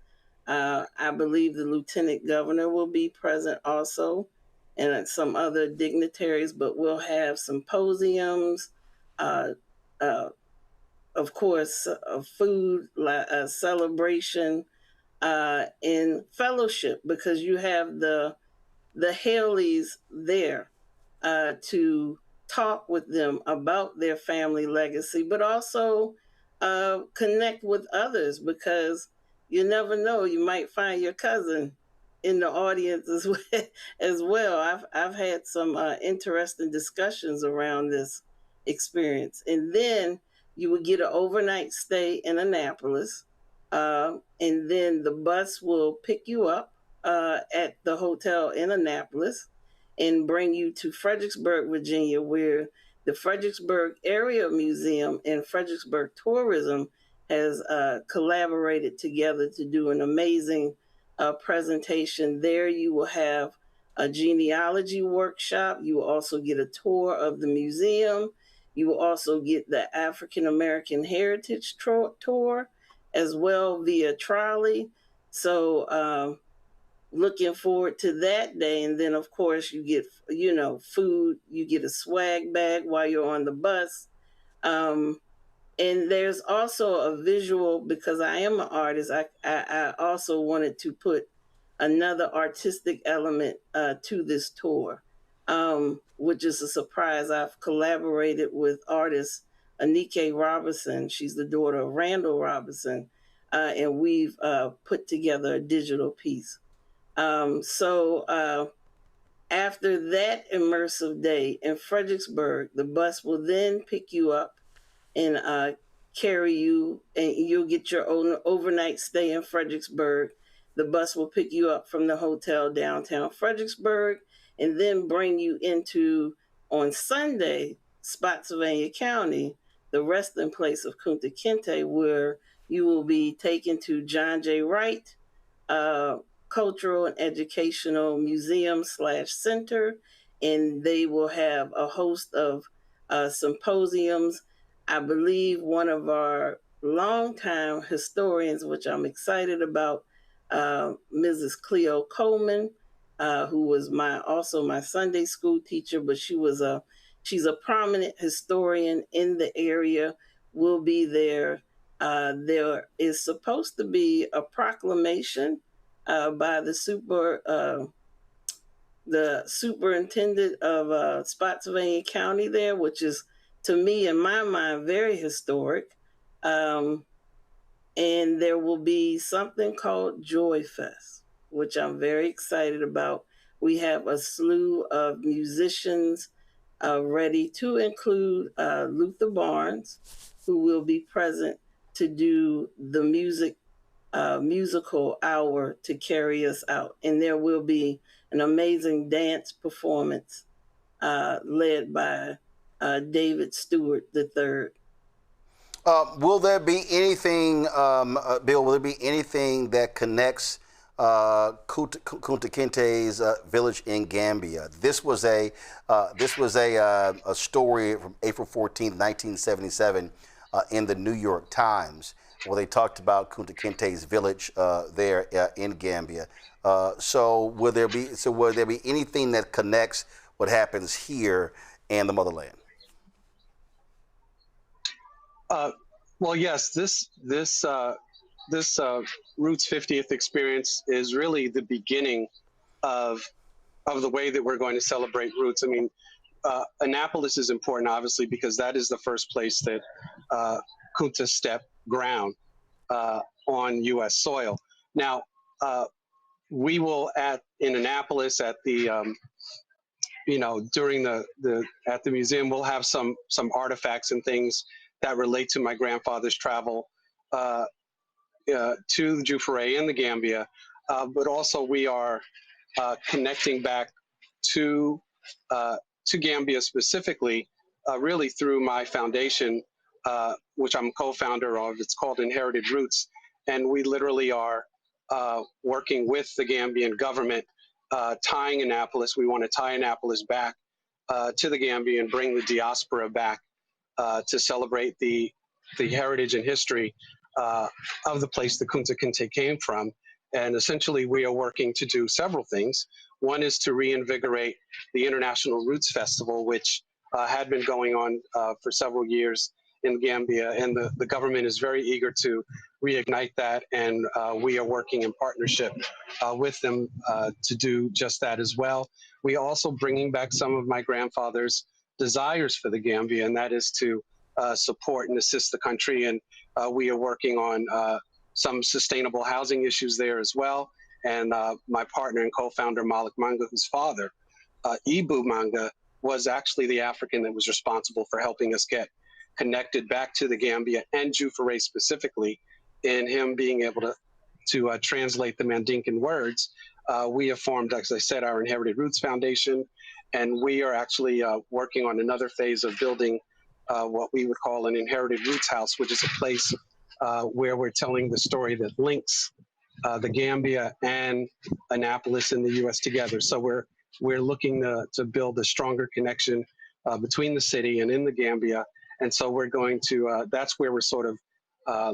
I believe the Lieutenant Governor will be present also, and some other dignitaries, but we'll have symposiums, of course, a food celebration, in fellowship, because you have the Haleys there to talk with them about their family legacy, but also connect with others, because you never know, you might find your cousin in the audience as well. I've had some interesting discussions around this experience. And then you would get an overnight stay in Annapolis, and then the bus will pick you up at the hotel in Annapolis and bring you to Fredericksburg, Virginia, where the Fredericksburg Area Museum and Fredericksburg Tourism has collaborated together to do an amazing presentation. There you will have a genealogy workshop. You will also get a tour of the museum. You will also get the African American Heritage Tour as well via trolley. So looking forward to that day. And then of course you get, food, you get a swag bag while you're on the bus. And there's also a visual, because I am an artist, I also wanted to put another artistic element to this tour, which is a surprise. I've collaborated with artist Anike Robinson. She's the daughter of Randall Robinson, and we've put together a digital piece. So after that immersive day in Fredericksburg, the bus will then pick you up and carry you, and you'll get your own overnight stay in Fredericksburg. The bus will pick you up from the hotel downtown Fredericksburg and then bring you into, on Sunday, Spotsylvania County, the resting place of Kunta Kinte, where you will be taken to John J. Wright Cultural and Educational Museum / Center, and they will have a host of symposiums. I believe one of our longtime historians, which I'm excited about, Mrs. Cleo Coleman, who was also my Sunday school teacher, but she's a prominent historian in the area, will be there. There is supposed to be a proclamation by the superintendent of Spotsylvania County there, which is, to me, in my mind, very historic. And there will be something called Joy Fest, which I'm very excited about. We have a slew of musicians ready, to include Luther Barnes, who will be present to do the musical hour to carry us out. And there will be an amazing dance performance led by David Stewart III.
Will there be anything, Bill, will there be anything that connects Kunta Kinte's village in Gambia? This was a story from April 14th, 1977 in the New York Times, where they talked about Kunta Kinte's village there in Gambia. So will there be anything that connects what happens here and the motherland?
Well, yes, this Roots 50th experience is really the beginning of the way that we're going to celebrate Roots. I mean, Annapolis is important, obviously, because that is the first place that Kunta stepped ground on U.S. soil. Now, we will in Annapolis at the during at the museum, we'll have some artifacts and things that relate to my grandfather's travel to Juffure and the Gambia, but also we are connecting back to Gambia specifically, really through my foundation, which I'm co-founder of. It's called Inherited Roots, and we literally are working with the Gambian government, tying Annapolis. We want to tie Annapolis back to the Gambia and bring the diaspora back to celebrate the heritage and history of the place the Kunta Kinte came from. And essentially, we are working to do several things. One is to reinvigorate the International Roots Festival, which had been going on for several years in Gambia, and the government is very eager to reignite that, and we are working in partnership with them to do just that as well. We are also bringing back some of my grandfather's desires for the Gambia, and that is to support and assist the country, and we are working on some sustainable housing issues there as well. And my partner and co-founder, Malik Manga, whose father, Ibu Manga, was actually the African that was responsible for helping us get connected back to the Gambia and Juffure specifically, in him being able to translate the Mandinkan words. We have formed, as I said, our Inherited Roots Foundation, and we are actually working on another phase of building what we would call an Inherited Roots House, which is a place where we're telling the story that links the Gambia and Annapolis in the U.S. together. So we're looking to build a stronger connection between the city and in the Gambia. And so we're going to, that's where we're sort of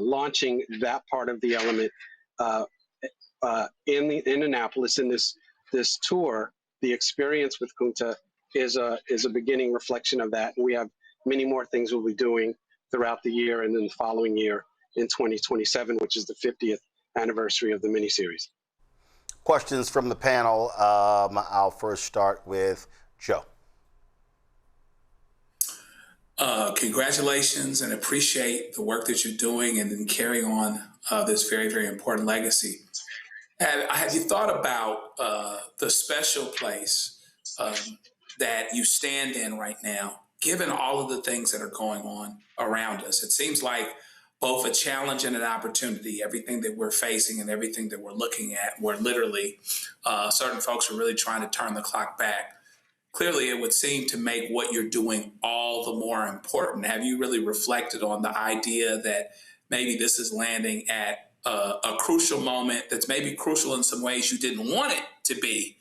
launching that part of the element in Annapolis. In this tour, the experience with Kunta is a beginning reflection of that. And we have many more things we'll be doing throughout the year and then the following year in 2027, which is the 50th anniversary of the miniseries.
Questions from the panel. I'll first start with Joe.
Congratulations, and appreciate the work that you're doing and then carry on this very, very important legacy. Have you thought about the special place that you stand in right now, given all of the things that are going on around us? It seems like both a challenge and an opportunity. Everything that we're facing and everything that we're looking at, where literally certain folks are really trying to turn the clock back. Clearly, it would seem to make what you're doing all the more important. Have you really reflected on the idea that maybe this is landing at a crucial moment that's maybe crucial in some ways you didn't want it to be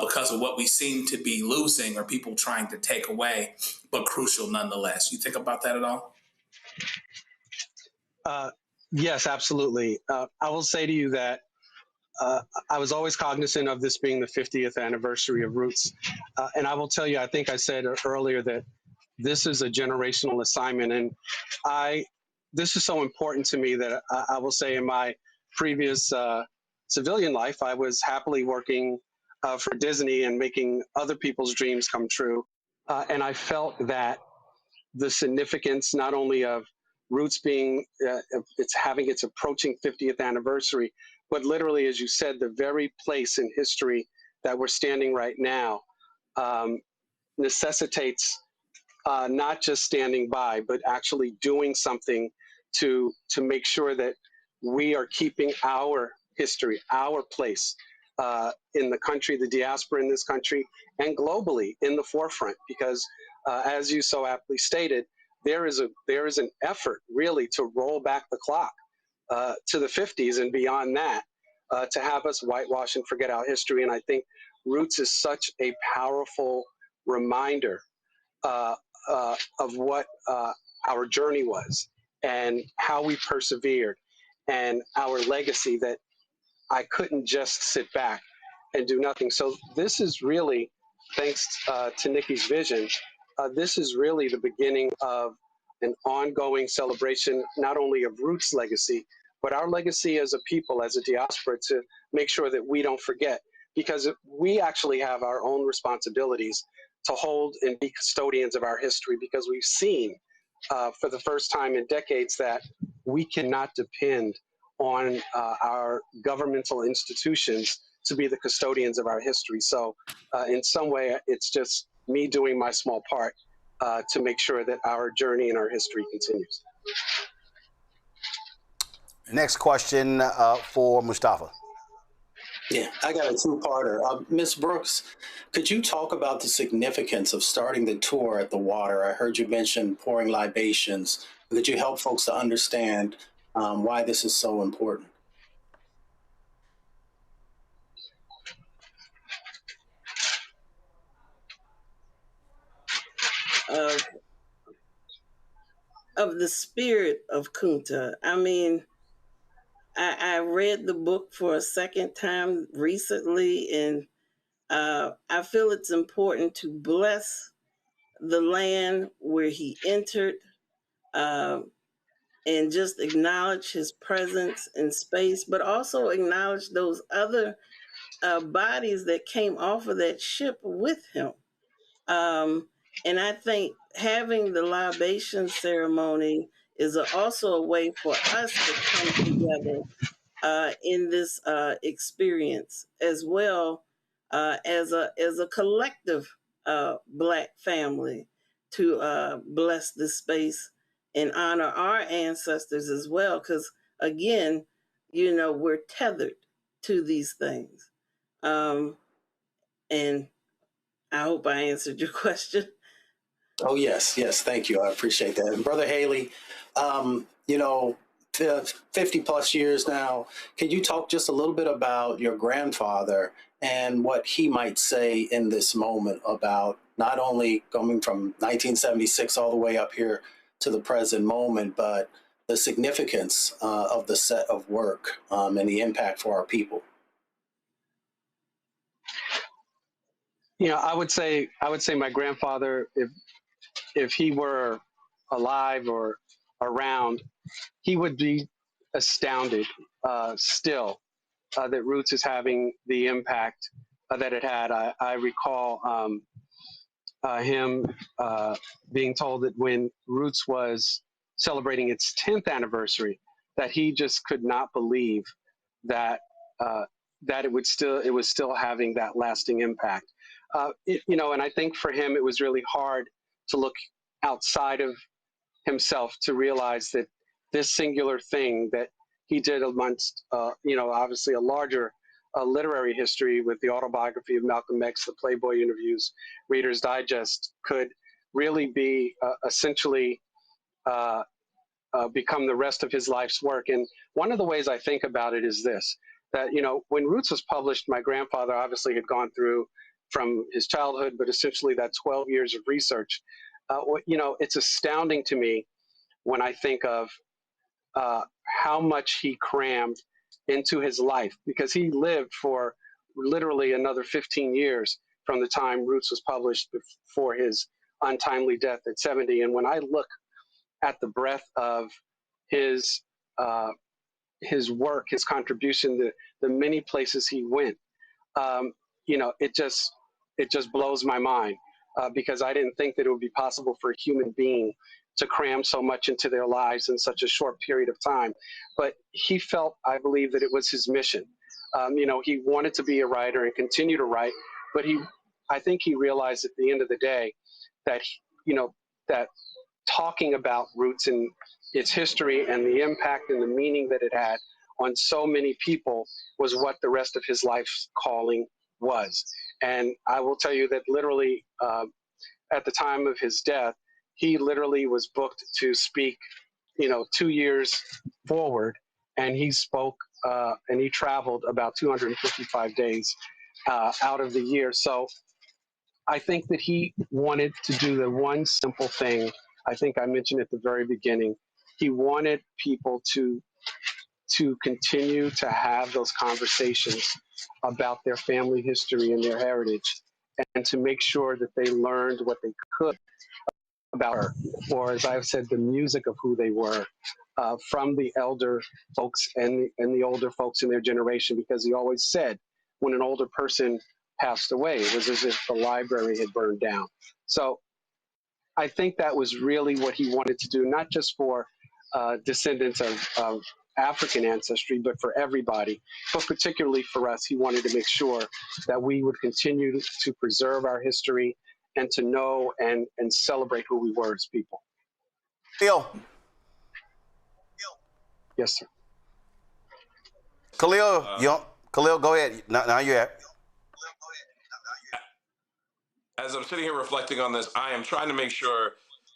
because of what we seem to be losing or people trying to take away, but crucial nonetheless? You think about that at all?
Yes, absolutely. I will say to you that I was always cognizant of this being the 50th anniversary of Roots. And I will tell you, I think I said earlier that this is a generational assignment. And this is so important to me that I will say in my previous civilian life, I was happily working for Disney and making other people's dreams come true. And I felt that the significance not only of Roots being, it's having its approaching 50th anniversary, but literally, as you said, the very place in history that we're standing right now necessitates not just standing by, but actually doing something to make sure that we are keeping our history, our place in the country, the diaspora in this country, and globally in the forefront. Because as you so aptly stated, there is an effort really to roll back the clock to the 50s and beyond that, to have us whitewash and forget our history. And I think Roots is such a powerful reminder of what our journey was and how we persevered and our legacy, that I couldn't just sit back and do nothing. So this is really, thanks to Nikki's vision, this is really the beginning of an ongoing celebration, not only of Roots' legacy, but our legacy as a people, as a diaspora, to make sure that we don't forget, because we actually have our own responsibilities to hold and be custodians of our history, because we've seen for the first time in decades that we cannot depend on our governmental institutions to be the custodians of our history. So in some way, it's just me doing my small part to make sure that our journey and our history continues.
Next question for Mustafa.
Yeah, I got a two-parter. Ms. Brooks, could you talk about the significance of starting the tour at the water? I heard you mention pouring libations. Could you help folks to understand why this is so important?
Of the spirit of Kunta. I mean, I read the book for a second time recently, and I feel it's important to bless the land where he entered, and just acknowledge his presence in space, but also acknowledge those other bodies that came off of that ship with him. And I think having the libation ceremony is also a way for us to come together in this experience as well, as a collective Black family, to bless this space and honor our ancestors as well. Because again, you know, we're tethered to these things. And I hope I answered your question.
Oh, yes, yes, thank you. I appreciate that. And Brother Haley, you know, 50 plus years now, can you talk just a little bit about your grandfather and what he might say in this moment about not only coming from 1976 all the way up here to the present moment, but the significance of the set of work and the impact for our people?
You know, I would say my grandfather, if he were alive or around, he would be astounded still that Roots is having the impact that it had. I recall him being told that when Roots was celebrating its 10th anniversary, that he just could not believe that that it was still having that lasting impact. You know, and I think for him it was really hard to look outside of himself to realize that this singular thing that he did amongst, you know, obviously a larger literary history with the autobiography of Malcolm X, the Playboy interviews, Reader's Digest, could really be essentially become the rest of his life's work. And one of the ways I think about it is this, that, you know, when Roots was published, my grandfather obviously had gone through from his childhood, but essentially that 12 years of research. You know, it's astounding to me when I think of how much he crammed into his life, because he lived for literally another 15 years from the time Roots was published before his untimely death at 70. And when I look at the breadth of his work, his contribution, the many places he went, you know, it just blows my mind, because I didn't think that it would be possible for a human being to cram so much into their lives in such a short period of time. But he felt, I believe, that it was his mission. You know, he wanted to be a writer and continue to write, but I think he realized at the end of the day that, you know, that talking about Roots and its history and the impact and the meaning that it had on so many people was what the rest of his life's calling was. And I will tell you that literally at the time of his death, he literally was booked to speak, you know, 2 years forward, and he spoke and he traveled about 255 days out of the year. So I think that he wanted to do the one simple thing. I think I mentioned at the very beginning. He wanted people to continue to have those conversations about their family history and their heritage, and to make sure that they learned what they could about her, or as I've said, the music of who they were, from the elder folks and the older folks in their generation, because he always said when an older person passed away, it was as if the library had burned down. So I think that was really what he wanted to do, not just for descendants of African ancestry, but for everybody, but particularly for us. He wanted to make sure that we would continue to preserve our history and to know and celebrate who we were as people.
Khalil.
Yes, sir.
Khalil, Khalil, go ahead. Now you're at.
As I'm sitting here reflecting on this, I am trying to make sure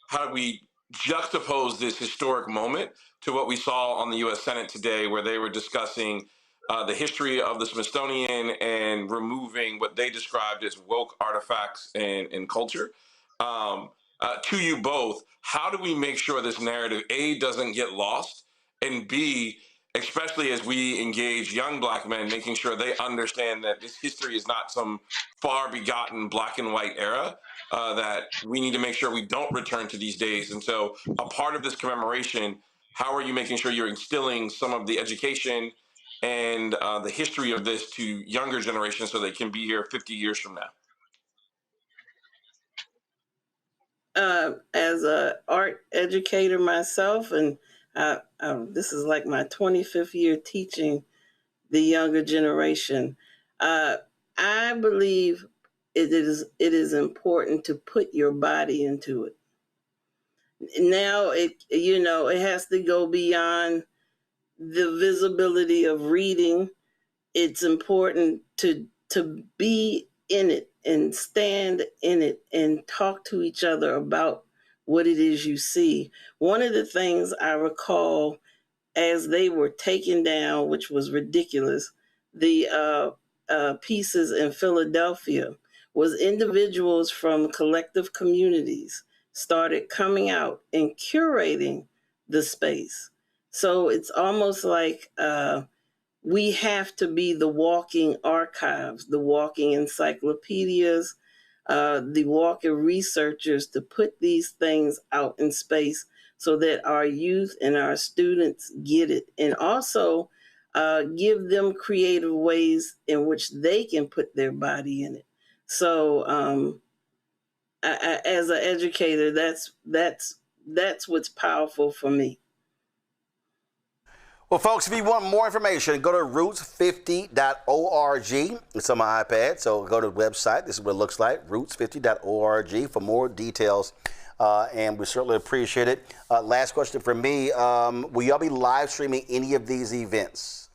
how do we juxtapose this historic moment to what we saw on the U.S. Senate today, where they were discussing the history of the Smithsonian and removing what they described as woke artifacts and culture. To you both, how do we make sure this narrative, A, doesn't get lost, and B, especially as we engage young Black men, making sure they understand that this history is not some far begotten black and white era, that we need to make sure we don't return to these days. And so a part of this commemoration, how are you making sure you're instilling some of the education and the history of this to younger generations so they can be here 50 years from now?
As a art educator myself, and this is like my 25th year teaching the younger generation. I believe it is important to put your body into it. Now it has to go beyond the visibility of reading. It's important to be in it and stand in it and talk to each other about what it is you see. One of the things I recall as they were taken down, which was ridiculous, the pieces in Philadelphia, was individuals from collective communities started coming out and curating the space. So it's almost like we have to be the walking archives, the walking encyclopedias, the walking researchers to put these things out in space so that our youth and our students get it, and also give them creative ways in which they can put their body in it. So as an educator, that's what's powerful for me.
Well, folks, if you want more information, go to roots50.org. It's on my iPad, so go to the website. This is what it looks like, roots50.org, for more details, and we certainly appreciate it. Last question for me, will y'all be live streaming any of these events?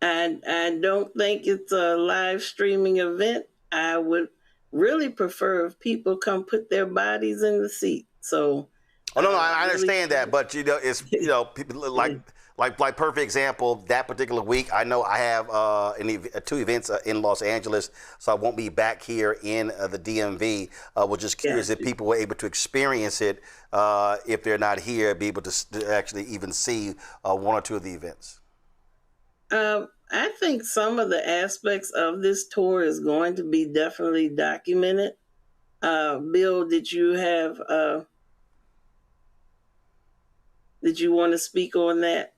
I don't think it's a live streaming event. I would really prefer if people come put their bodies in the seat. So.
Oh, no, I understand that, but, it's, people like perfect example, that particular week, I know I have 2 events in Los Angeles, so I won't be back here in the DMV. We're just curious if people were able to experience it, if they're not here, be able to actually even see 1 or 2 of the events.
I think some of the aspects of this tour is going to be definitely documented. Bill, did you want to speak on that?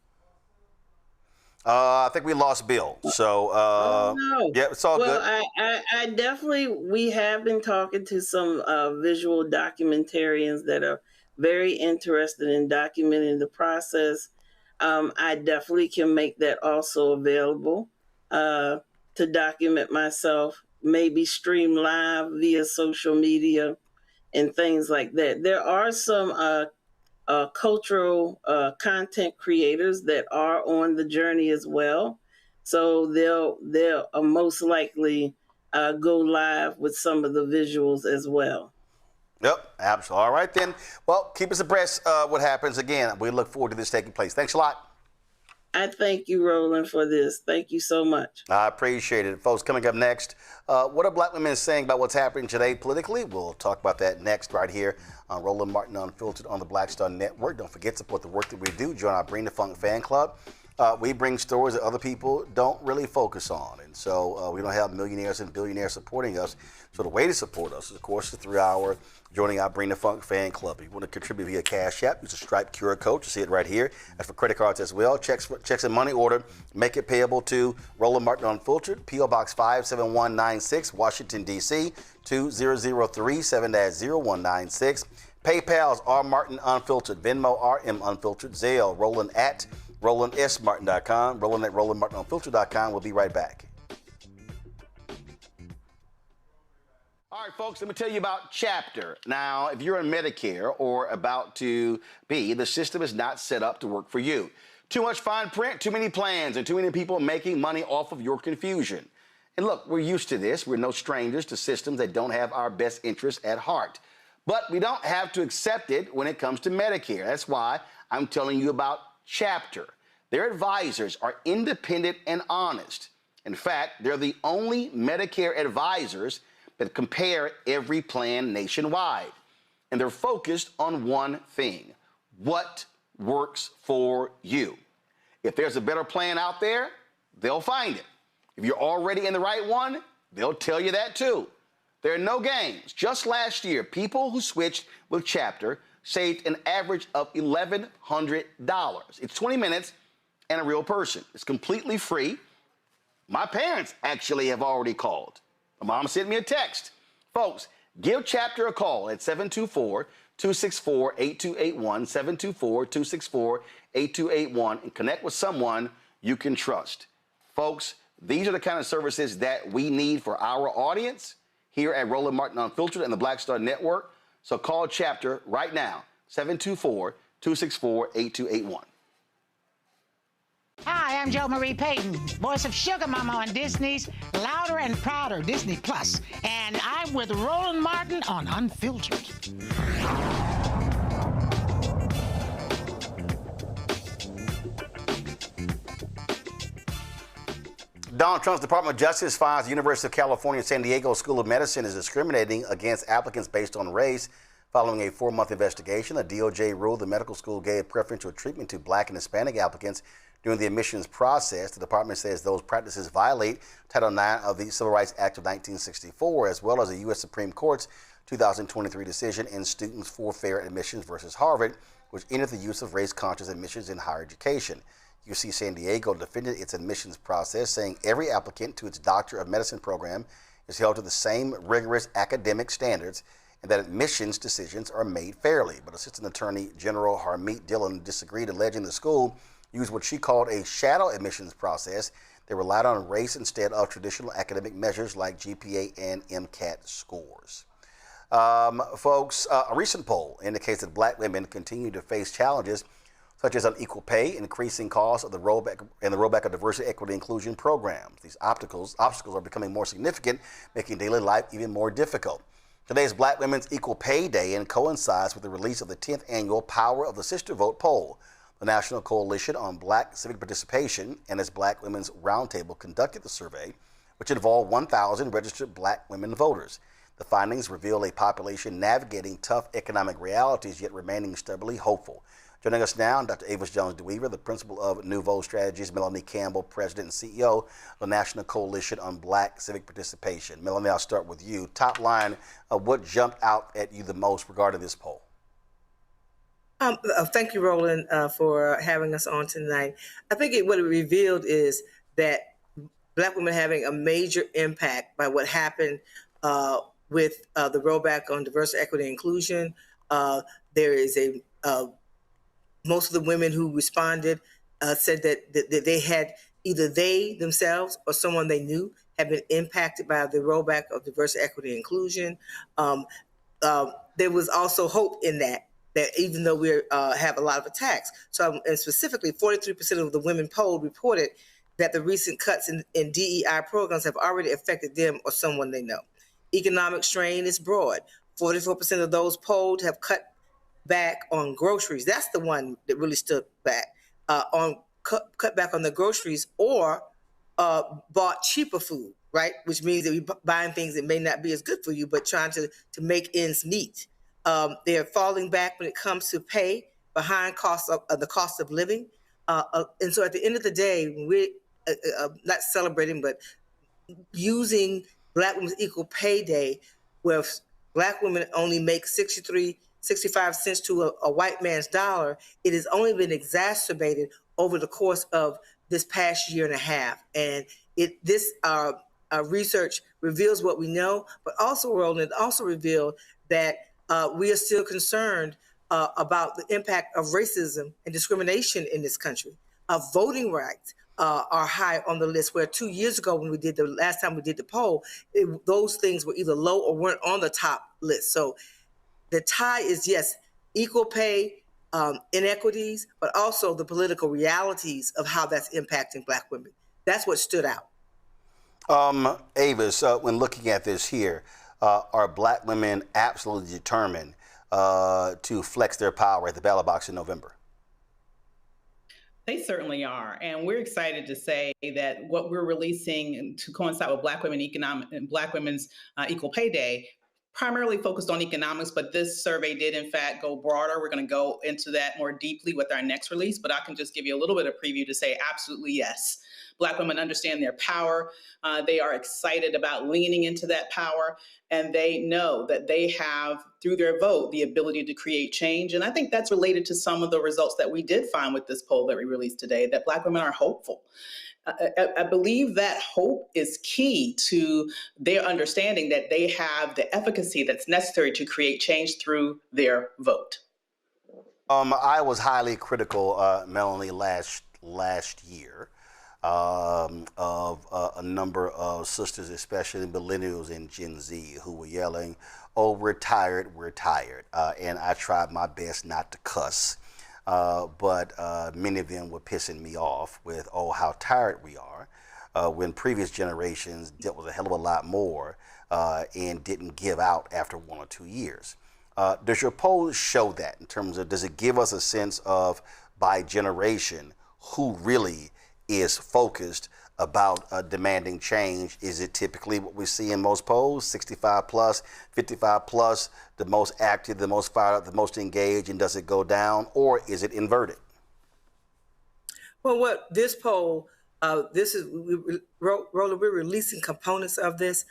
I think we lost Bill. So,
no.
Yeah, it's all good.
I definitely, we have been talking to some visual documentarians that are very interested in documenting the process. I definitely can make that also available to document myself, maybe stream live via social media and things like that. There are some cultural content creators that are on the journey as well. So they'll most likely go live with some of the visuals as well.
Yep, absolutely. All right, then. Well, keep us abreast what happens. Again, we look forward to this taking place. Thanks a lot.
I thank you, Roland, for this. Thank you so much.
I appreciate it. Folks, coming up next, what are Black women saying about what's happening today politically? We'll talk about that next right here on Roland Martin Unfiltered on the Black Star Network. Don't forget to support the work that we do. Join our Bring the Funk fan club. We bring stories that other people don't really focus on. And so we don't have millionaires and billionaires supporting us. So the way to support us is, of course, the 3-hour joining our Bring the Funk fan club. If you want to contribute via Cash App, use a Stripe QR code. You see it right here. That's for credit cards as well. Checks and money order. Make it payable to Roland Martin Unfiltered, P.O. Box 57196, Washington, D.C., 2003 7-0196. PayPal's R Martin Unfiltered, Venmo RM Unfiltered, Zelle, Roland at RolandSMartin.com, Roland at RolandMartinUnfiltered.com. We'll be right back. All right, folks, let me tell you about Chapter. Now, if you're on Medicare or about to be, the system is not set up to work for you. Too much fine print, too many plans, and too many people making money off of your confusion. And look, we're used to this. We're no strangers to systems that don't have our best interests at heart. But we don't have to accept it when it comes to Medicare. That's why I'm telling you about Chapter. Their advisors are independent and honest. In fact, they're the only Medicare advisors that compare every plan nationwide. And they're focused on one thing: what works for you. If there's a better plan out there, they'll find it. If you're already in the right one, they'll tell you that too. There are no games. Just last year, people who switched with Chapter saved an average of $1,100. It's 20 minutes and a real person. It's completely free. My parents actually have already called. My mom sent me a text. Folks, give Chapter a call at 724-264-8281, 724-264-8281, and connect with someone you can trust. Folks, these are the kind of services that we need for our audience here at Roland Martin Unfiltered and the Black Star Network. So call Chapter right now, 724-264-8281.
Hi, I'm Jo Marie Payton, voice of Sugar Mama on Disney's Louder and Prouder Disney Plus, and I'm with Roland Martin on Unfiltered.
Donald Trump's Department of Justice finds the University of California, San Diego School of Medicine is discriminating against applicants based on race. Following a 4-month investigation, the DOJ ruled the medical school gave preferential treatment to Black and Hispanic applicants during the admissions process. The department says those practices violate Title IX of the Civil Rights Act of 1964, as well as the U.S. Supreme Court's 2023 decision in Students for Fair Admissions versus Harvard, which ended the use of race-conscious admissions in higher education. UC San Diego defended its admissions process, saying every applicant to its Doctor of Medicine program is held to the same rigorous academic standards and that admissions decisions are made fairly. But Assistant Attorney General Harmeet Dillon disagreed, alleging the school used what she called a shadow admissions process that relied on race instead of traditional academic measures like GPA and MCAT scores. Folks, a recent poll indicates that Black women continue to face challenges such as unequal pay, increasing costs of the rollback of diversity, equity, inclusion programs. These obstacles are becoming more significant, making daily life even more difficult. Today is Black Women's Equal Pay Day and coincides with the release of the 10th annual Power of the Sister Vote poll. The National Coalition on Black Civic Participation and its Black Women's Roundtable conducted the survey, which involved 1,000 registered Black women voters. The findings reveal a population navigating tough economic realities, yet remaining stubbornly hopeful. Joining us now, Dr. Avis Jones-DeWeaver, the principal of Nouveau Strategies, Melanie Campbell, president and CEO of the National Coalition on Black Civic Participation. Melanie, I'll start with you. Top line, what jumped out at you the most regarding this poll?
Thank you, Roland, for having us on tonight. I think what it revealed is that Black women having a major impact by what happened with the rollback on diversity, equity, and inclusion. There is most of the women who responded said that they had either they themselves or someone they knew had been impacted by the rollback of diversity, equity, and inclusion. There was also hope in that even though we have a lot of attacks. So, and specifically, 43% of the women polled reported that the recent cuts in DEI programs have already affected them or someone they know. Economic strain is broad. 44% of those polled have cut back on groceries. That's the one that really stood back. Cut back on the groceries or bought cheaper food, right? Which means that we're buying things that may not be as good for you, but trying to make ends meet. They're falling back when it comes to pay behind the cost of living. And so at the end of the day, we're not celebrating, but using Black Women's Equal Pay Day, where Black women only make 65 cents to a white man's dollar, it has only been exacerbated over the course of this past year and a half. And this research reveals what we know, but also, Roland, it also revealed that we are still concerned about the impact of racism and discrimination in this country. Voting rights are high on the list, where 2 years ago when last time we did the poll, those things were either low or weren't on the top list. So the tie is, yes, equal pay, inequities, but also the political realities of how that's impacting Black women. That's what stood out.
Avis, when looking at this here, are Black women absolutely determined to flex their power at the ballot box in November?
They certainly are. And we're excited to say that what we're releasing to coincide with Black Women's Equal Pay Day primarily focused on economics, but this survey did in fact go broader. We're going to go into that more deeply with our next release, but I can just give you a little bit of preview to say absolutely yes. Black women understand their power. They are excited about leaning into that power, and they know that they have, through their vote, the ability to create change. And I think that's related to some of the results that we did find with this poll that we released today, that Black women are hopeful. I believe that hope is key to their understanding that they have the efficacy that's necessary to create change through their vote.
I was highly critical, Melanie, last year of a number of sisters, especially millennials and Gen Z, who were yelling, "Oh, we're tired, we're tired." And I tried my best not to cuss. But many of them were pissing me off with, "Oh, how tired we are," when previous generations dealt with a hell of a lot more and didn't give out after 1 or 2 years. Does your poll show that in terms of, does it give us a sense of, by generation, who really is focused about demanding change? Is it typically what we see in most polls, 65 plus, 55 plus, the most active, the most fired up, the most engaged, and does it go down, or is it inverted?
Well, what this poll, Roland, we're releasing components of this.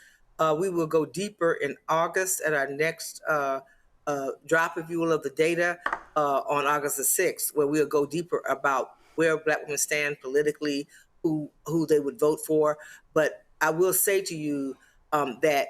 We will go deeper in August at our next drop, if you will, of the data on August the 6th, where we'll go deeper about where Black women stand politically, who they would vote for. But I will say to you that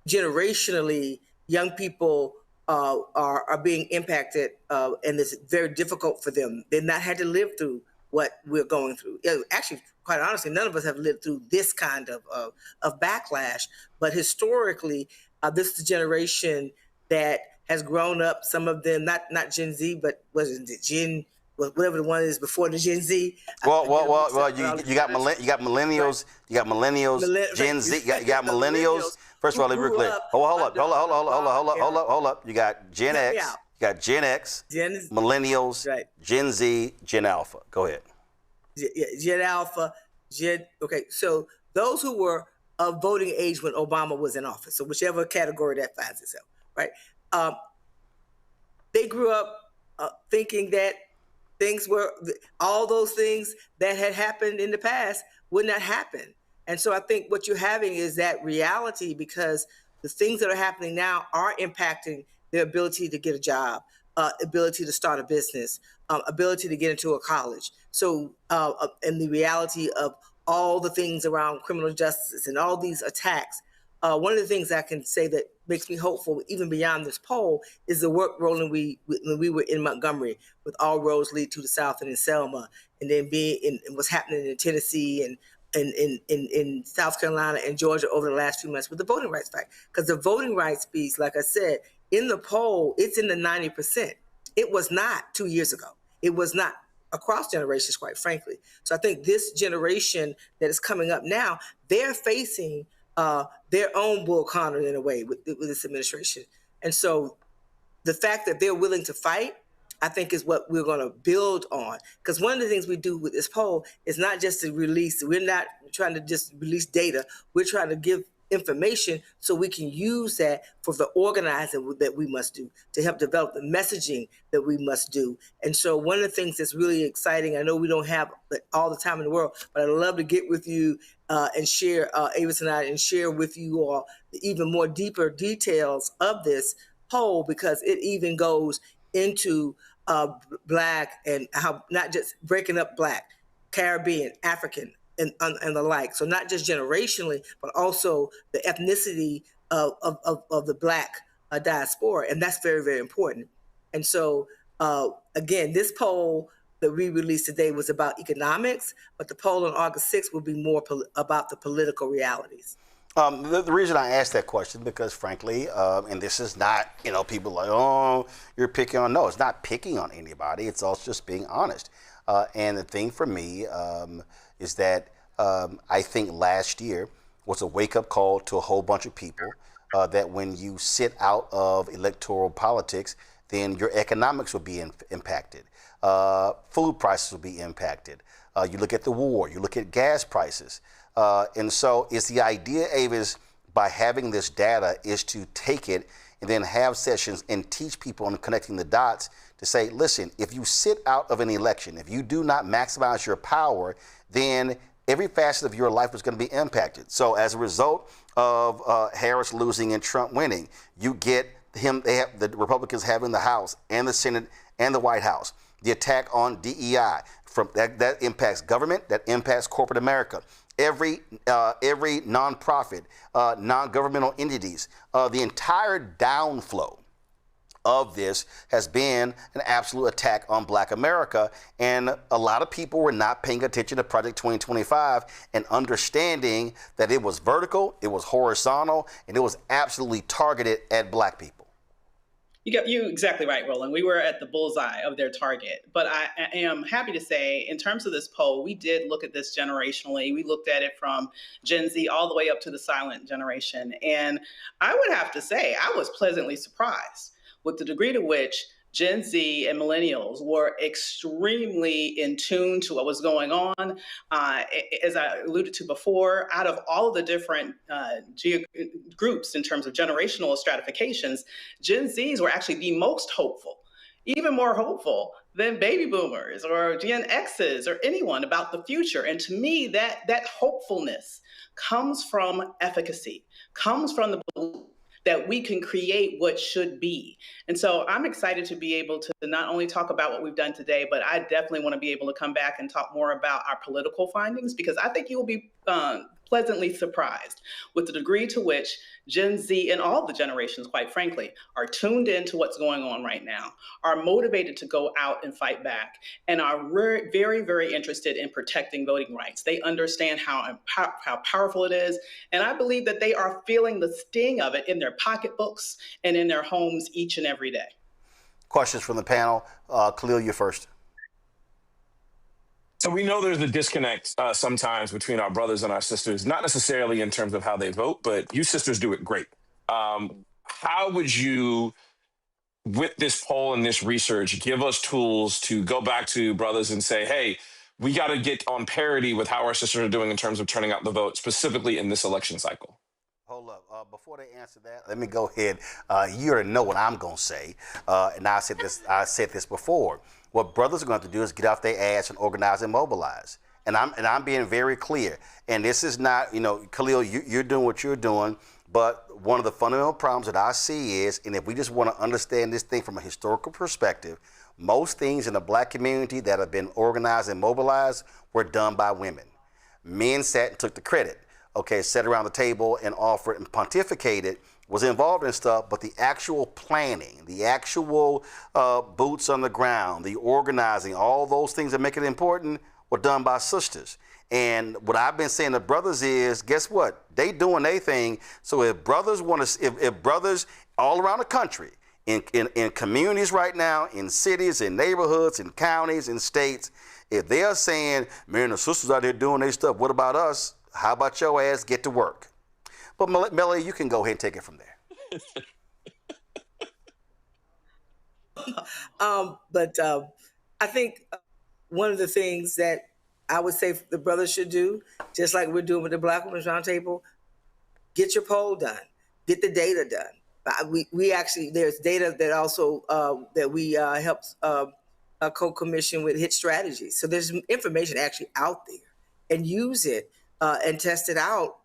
generationally, young people are being impacted, and it's very difficult for them. They've not had to live through what we're going through. Actually, quite honestly, none of us have lived through this kind of backlash. But historically, this is a generation that has grown up. Some of them, not Gen Z, but was it Gen? Whatever the one is before the Gen Z.
Well, you got millennials, right. You got millennials, Gen Z, you got millennials. First of all, let me be clear. Hold up. You got Gen X, millennials, right. Gen Z, Gen Alpha. Go ahead.
Gen Alpha, okay, so those who were of voting age when Obama was in office, so whichever category that finds itself, right? They grew up thinking that all those things that had happened in the past would not happen. And so I think what you're having is that reality, because the things that are happening now are impacting their ability to get a job, ability to start a business, ability to get into a college. So, and the reality of all the things around criminal justice and all these attacks. One of the things I can say that makes me hopeful, even beyond this poll, is the work, Roland, when we were in Montgomery with All Roads Lead to the South and in Selma, and then being in what's happening in Tennessee and in South Carolina and Georgia over the last few months with the voting rights fight. Because the voting rights piece, like I said, in the poll, it's in the 90%. It was not 2 years ago. It was not across generations, quite frankly. So I think this generation that is coming up now, they're facing their own Bull Connor in a way with this administration. And so the fact that they're willing to fight, I think is what we're going to build on. Because one of the things we do with this poll is not just to release, we're not trying to just release data, we're trying to give information so we can use that for the organizing that we must do, to help develop the messaging that we must do. And so one of the things that's really exciting, I know we don't have all the time in the world, but I'd love to get with you and share, Avis and I, and share with you all the even more deeper details of this poll, because it even goes into Black and how not just breaking up Black, Caribbean, African, and the like. So not just generationally, but also the ethnicity of the Black diaspora. And that's very, very important. And so, again, this poll that we released today was about economics, but the poll on August 6th will be more about the political realities.
The reason I asked that question, because frankly, and this is not, people like, oh, you're picking on, no, it's not picking on anybody. It's also just being honest. And the thing for me is that I think last year was a wake-up call to a whole bunch of people that when you sit out of electoral politics, then your economics will be impacted. Food prices will be impacted. You look at the war, you look at gas prices. And so it's the idea, Avis, by having this data is to take it and then have sessions and teach people on connecting the dots to say, listen, if you sit out of an election, if you do not maximize your power, then every facet of your life is going to be impacted. So as a result of Harris losing and Trump winning, you get the Republicans having the House and the Senate and the White House. The attack on DEI, from that impacts government, that impacts corporate America. Every nonprofit, non-governmental entities, the entire downflow of this has been an absolute attack on Black America. And a lot of people were not paying attention to Project 2025 and understanding that it was vertical, it was horizontal, and it was absolutely targeted at Black people.
You exactly right, Roland. We were at the bullseye of their target. But I am happy to say, in terms of this poll, we did look at this generationally. We looked at it from Gen Z all the way up to the silent generation. And I would have to say, I was pleasantly surprised with the degree to which Gen Z and millennials were extremely in tune to what was going on. As I alluded to before, out of all of the different groups in terms of generational stratifications, Gen Zs were actually the most hopeful, even more hopeful than baby boomers or Gen Xs or anyone about the future. And to me, that hopefulness comes from efficacy, comes from the belief that we can create what should be. And so I'm excited to be able to not only talk about what we've done today, but I definitely want to be able to come back and talk more about our political findings, because I think you will be pleasantly surprised with the degree to which Gen Z and all the generations, quite frankly, are tuned into what's going on right now, are motivated to go out and fight back, and are very, very interested in protecting voting rights. They understand how powerful it is, and I believe that they are feeling the sting of it in their pocketbooks and in their homes each and every day.
Questions from the panel. Khalil, you first.
So we know there's a disconnect sometimes between our brothers and our sisters, not necessarily in terms of how they vote, but you sisters do it great. How would you, with this poll and this research, give us tools to go back to brothers and say, hey, we got to get on parity with how our sisters are doing in terms of turning out the vote, specifically in this election cycle?
Hold up. Before they answer that, let me go ahead. You already know what I'm going to say. And I said this before. What brothers are going to do is get off their ass and organize and mobilize. And I'm being very clear. And this is not, Khalil, you're doing what you're doing. But one of the fundamental problems that I see is, and if we just want to understand this thing from a historical perspective, most things in the Black community that have been organized and mobilized were done by women. Men sat and took the credit. Okay, sat around the table and offered and pontificated, was involved in stuff, but the actual planning, the actual boots on the ground, the organizing, all those things that make it important were done by sisters. And what I've been saying to brothers is, guess what? They doing their thing. So if brothers want to, if brothers all around the country, in communities right now, in cities, in neighborhoods, in counties, in states, if they are saying, man, the sisters out there doing their stuff, what about us? How about your ass get to work? But Melody, you can go ahead and take it from there.
I think one of the things that I would say the brothers should do, just like we're doing with the Black Women's Roundtable, get your poll done, get the data done. We actually, there's data that also that we helped co-commission with Hit Strategies. So there's information actually out there, and use it and test it out,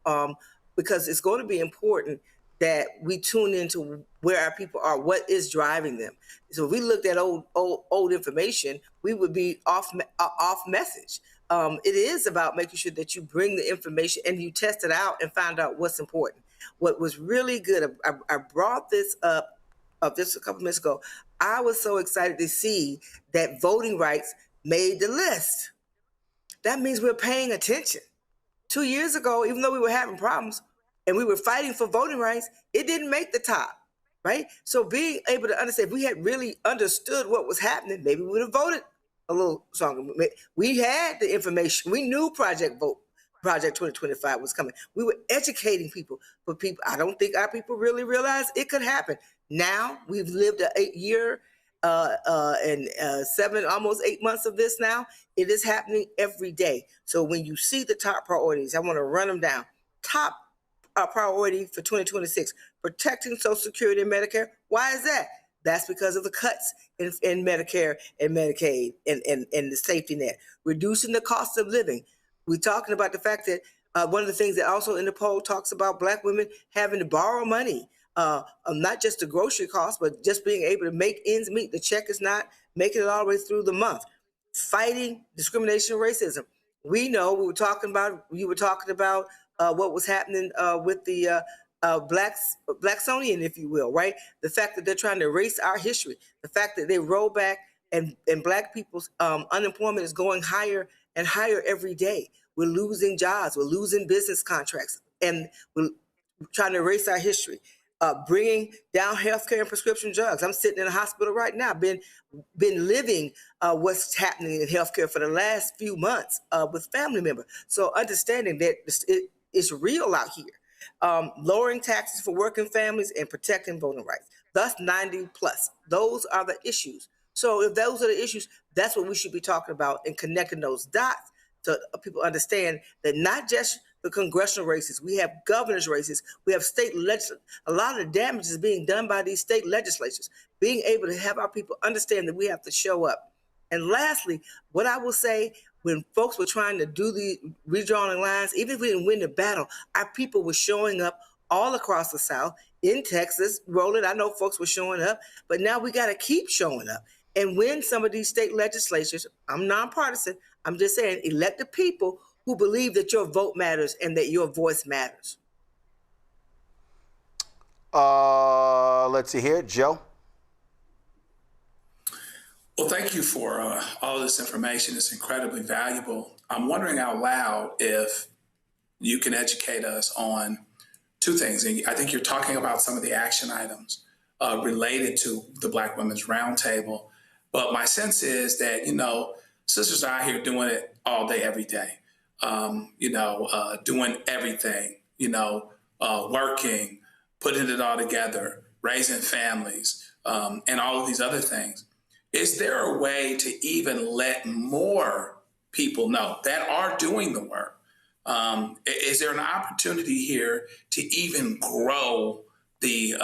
because it's going to be important that we tune into where our people are, what is driving them. So if we looked at old information, we would be off message. It is about making sure that you bring the information and you test it out and find out what's important. What was really good, I brought this up just a couple minutes ago. I was so excited to see that voting rights made the list. That means we're paying attention. 2 years ago, even though we were having problems and we were fighting for voting rights, it didn't make the top, right? So being able to understand, if we had really understood what was happening, maybe we would have voted a little stronger. We had the information. We knew Project 2025 was coming. We were educating people. But people, I don't think our people really realized it could happen. Now we've lived an 8 year and 7, almost 8 months of this now. It is happening every day. So when you see the top priorities, I want to run them down. Top priority for 2026. Protecting Social Security and Medicare. Why is that? That's because of the cuts in Medicare and Medicaid and the safety net. Reducing the cost of living. We're talking about the fact that one of the things that also in the poll talks about Black women having to borrow money, not just the grocery costs, but just being able to make ends meet. The check is not making it all the way through the month. Fighting discrimination and racism. We know you were talking about what was happening with the Blacksonian, if you will, right? The fact that they're trying to erase our history, the fact that they roll back and Black people's unemployment is going higher and higher every day. We're losing jobs, we're losing business contracts, and we're trying to erase our history. Bringing down healthcare and prescription drugs. I'm sitting in a hospital right now, been living what's happening in healthcare for the last few months with family members. So understanding that it's real out here. Lowering taxes for working families and protecting voting rights. Thus 90 plus. Those are the issues. So if those are the issues, that's what we should be talking about and connecting those dots so people understand that not just the congressional races, we have governor's races, we have state legislatures. A lot of the damage is being done by these state legislatures. Being able to have our people understand that we have to show up. And lastly, what I will say, when folks were trying to do the redrawing lines, even if we didn't win the battle, our people were showing up all across the South, in Texas, Roland, I know folks were showing up, but now we got to keep showing up. And when some of these state legislatures, I'm nonpartisan, I'm just saying, elect the people who believe that your vote matters and that your voice matters.
Let's see here, Joe.
Well, thank you for all of this information. It's incredibly valuable. I'm wondering out loud if you can educate us on two things. And I think you're talking about some of the action items related to the Black Women's Roundtable. But my sense is that, sisters are out here doing it all day, every day. Doing everything, working, putting it all together, raising families, and all of these other things. Is there a way to even let more people know that are doing the work? Is there an opportunity here to even grow the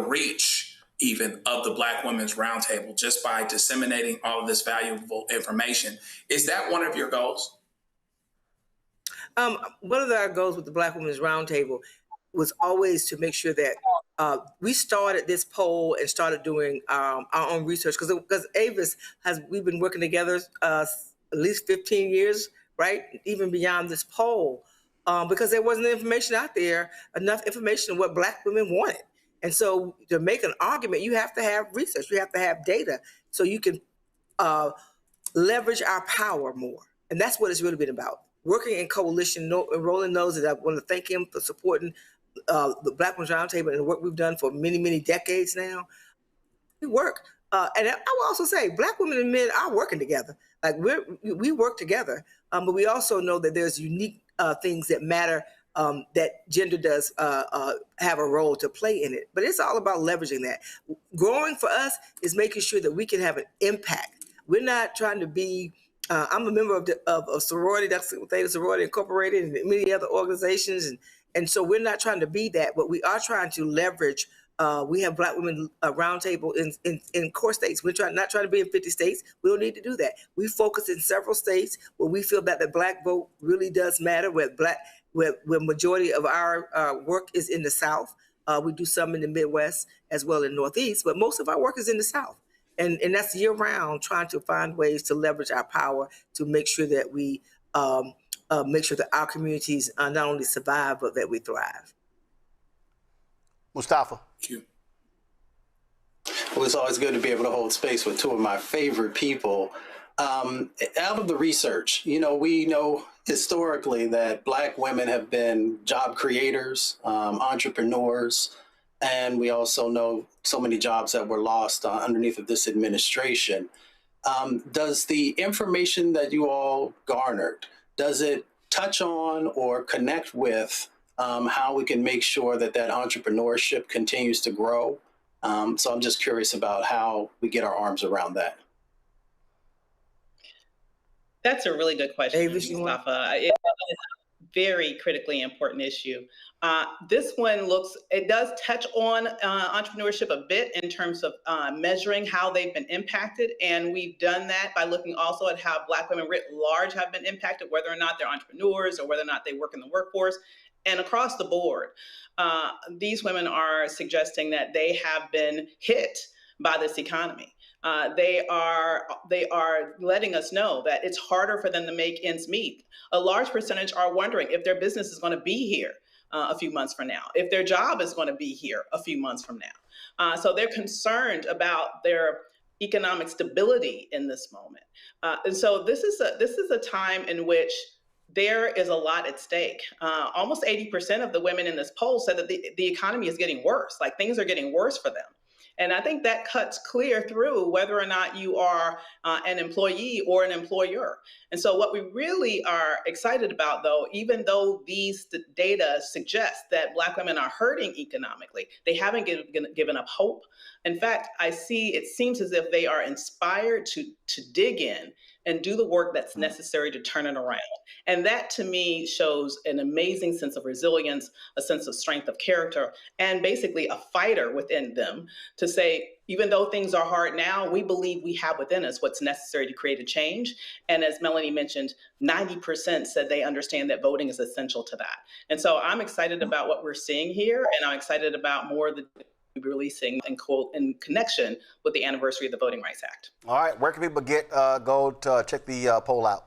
reach even of the Black Women's Roundtable just by disseminating all of this valuable information? Is that one of your goals?
One of our goals with the Black Women's Roundtable was always to make sure that we started this poll and started doing our own research because Avis we've been working together at least 15 years, right? Even beyond this poll, because there wasn't information out there, enough information on what Black women wanted. And so to make an argument, you have to have research, you have to have data so you can leverage our power more. And that's what it's really been about. Working in coalition, Roland knows that I want to thank him for supporting the Black Women's Roundtable and the work we've done for many, many decades now. We work, and I will also say, Black women and men are working together. Like we work together, but we also know that there's unique things that matter, that gender does have a role to play in it. But it's all about leveraging that. Growing for us is making sure that we can have an impact. We're not trying to be. I'm a member of a sorority, that's Theta Sorority Incorporated, and many other organizations, and so we're not trying to be that, but we are trying to leverage. We have Black Women Roundtable in core states. We're not trying to be in 50 states. We don't need to do that. We focus in several states where we feel that the Black vote really does matter, where majority of our work is in the South. We do some in the Midwest as well in Northeast, but most of our work is in the South. And that's year round, trying to find ways to leverage our power to make sure that we make sure that our communities not only survive, but that we thrive.
Mustafa.
Thank you. Well, it's always good to be able to hold space with two of my favorite people. Out of the research, we know historically that Black women have been job creators, entrepreneurs, and we also know so many jobs that were lost underneath of this administration. Does the information that you all garnered, does it touch on or connect with how we can make sure that entrepreneurship continues to grow? So I'm just curious about how we get our arms around that.
That's a really good question, Mustafa. It is very critically important issue. This one it does touch on entrepreneurship a bit in terms of measuring how they've been impacted. And we've done that by looking also at how Black women writ large have been impacted, whether or not they're entrepreneurs or whether or not they work in the workforce. And across the board, these women are suggesting that they have been hit by this economy. They are letting us know that it's harder for them to make ends meet. A large percentage are wondering if their business is going to be here a few months from now, if their job is going to be here a few months from now. So they're concerned about their economic stability in this moment. And so this is a time in which there is a lot at stake. Almost 80% of the women in this poll said that the economy is getting worse, like things are getting worse for them. And I think that cuts clear through whether or not you are an employee or an employer. And so what we really are excited about, though, even though these data suggest that Black women are hurting economically, they haven't given up hope. In fact, it seems as if they are inspired to dig in and do the work that's necessary to turn it around. And that, to me, shows an amazing sense of resilience, a sense of strength of character, and basically a fighter within them to say, even though things are hard now, we believe we have within us what's necessary to create a change. And as Melanie mentioned, 90% said they understand that voting is essential to that. And so I'm excited about what we're seeing here, and I'm excited about more of the releasing in connection with the anniversary of the Voting Rights Act.
All right, where can people go to check the poll out?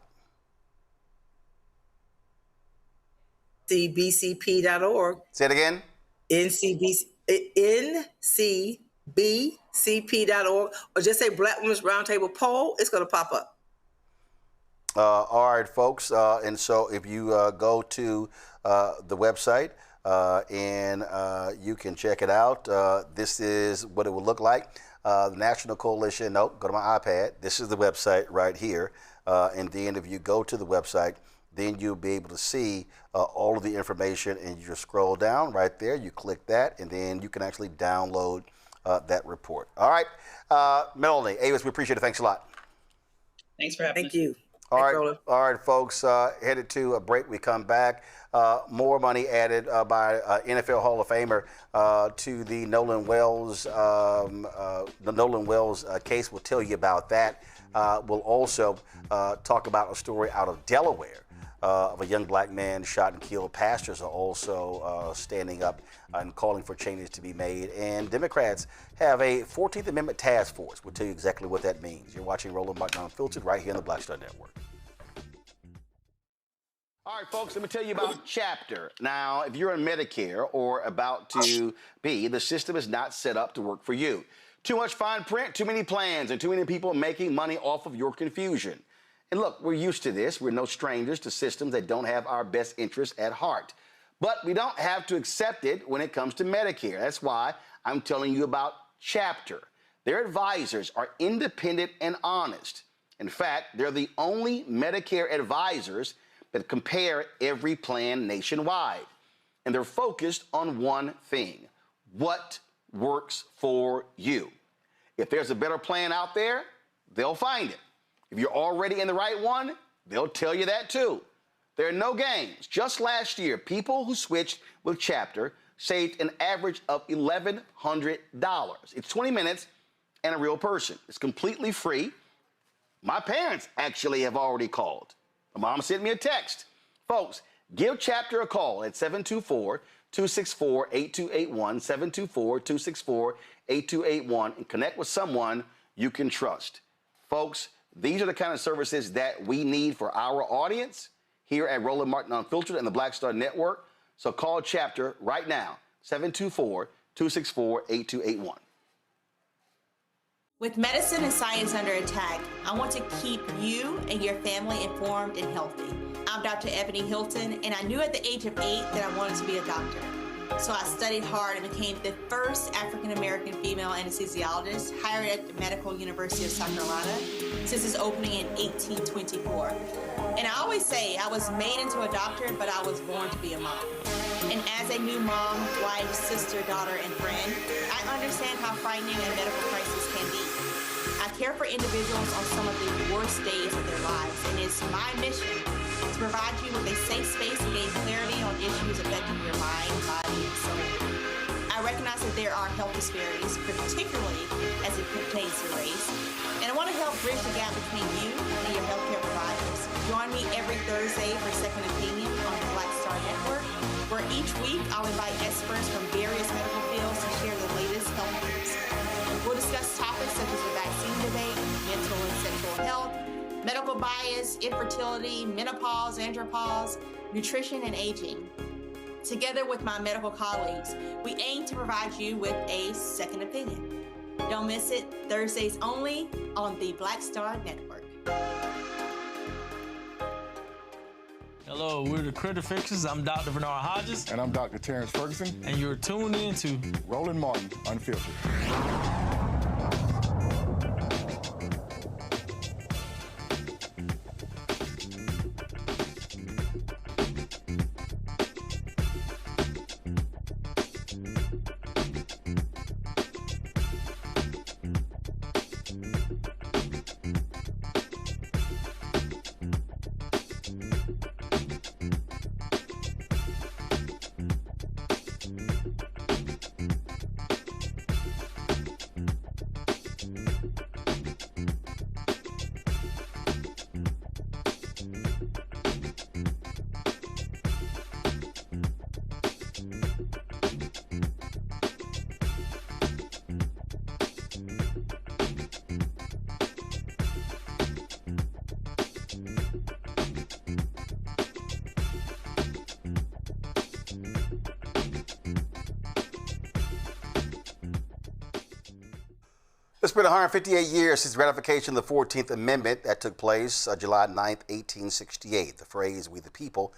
ncbcp.org.
Say it again.
ncbcp.org, or just say Black Women's Roundtable poll. It's going to pop up.
All right, folks. And so if you go to the website, and you can check it out. This is what it will look like. The National Coalition, go to my iPad. This is the website right here. And then if you go to the website, then you'll be able to see all of the information, and you just scroll down right there. You click that, and then you can actually download that report. All right. Melanie, Avis, we appreciate it. Thanks a lot.
Thanks for having us.
Thank you.
All right, folks, headed to a break. We come back. More money added by NFL Hall of Famer to the Nolan Wells case. We'll tell you about that. We'll also talk about a story out of Delaware of a young Black man shot and killed. Pastors are also standing up and calling for changes to be made. And Democrats have a 14th Amendment task force. We'll tell you exactly what that means. You're watching Roland Martin Unfiltered right here on the Black Star Network. All right, folks, let me tell you about Chapter. Now, if you're on Medicare or about to be, the system is not set up to work for you. Too much fine print, too many plans, and too many people making money off of your confusion. And look, we're used to this. We're no strangers to systems that don't have our best interests at heart. But we don't have to accept it when it comes to Medicare. That's why I'm telling you about Chapter. Their advisors are independent and honest. In fact, they're the only Medicare advisors that compare every plan nationwide. And they're focused on one thing: what works for you. If there's a better plan out there, they'll find it. If you're already in the right one, they'll tell you that too. There are no games. Just last year, people who switched with Chapter saved an average of $1,100. It's 20 minutes and a real person. It's completely free. My parents actually have already called. My mom sent me a text. Folks, give Chapter a call at 724-264-8281, 724-264-8281, and connect with someone you can trust. Folks, these are the kind of services that we need for our audience here at Roland Martin Unfiltered and the Black Star Network. So call Chapter right now, 724-264-8281.
With medicine and science under attack, I want to keep you and your family informed and healthy. I'm Dr. Ebony Hilton, and I knew at the age of 8 that I wanted to be a doctor. So I studied hard and became the first African-American female anesthesiologist hired at the Medical University of South Carolina since its opening in 1824. And I always say I was made into a doctor, but I was born to be a mom. And as a new mom, wife, sister, daughter, and friend, I understand how frightening a medical crisis can be. I care for individuals on some of the worst days of their lives, and it's my mission to provide you with a safe space to gain clarity on issues affecting your mind, body, and soul. I recognize that there are health disparities, particularly as it pertains to race, and I want to help bridge the gap between you and your healthcare providers. Join me every Thursday for Second Opinion on the Black Star Network, where each week I'll invite experts from various medical fields to share the latest health news. We'll discuss topics such as the vaccine debate, mental and sexual health, medical bias, infertility, menopause, andropause, nutrition, and aging. Together with my medical colleagues, we aim to provide you with a second opinion. Don't miss it, Thursdays only on the Black Star Network.
Hello, we're the Critter Fixers. I'm Dr. Bernard Hodges.
And I'm Dr. Terrence Ferguson.
And you're tuned in to
Roland Martin Unfiltered.
It's been 158 years since ratification of the 14th Amendment that took place July 9th, 1868. The phrase, "we the people,"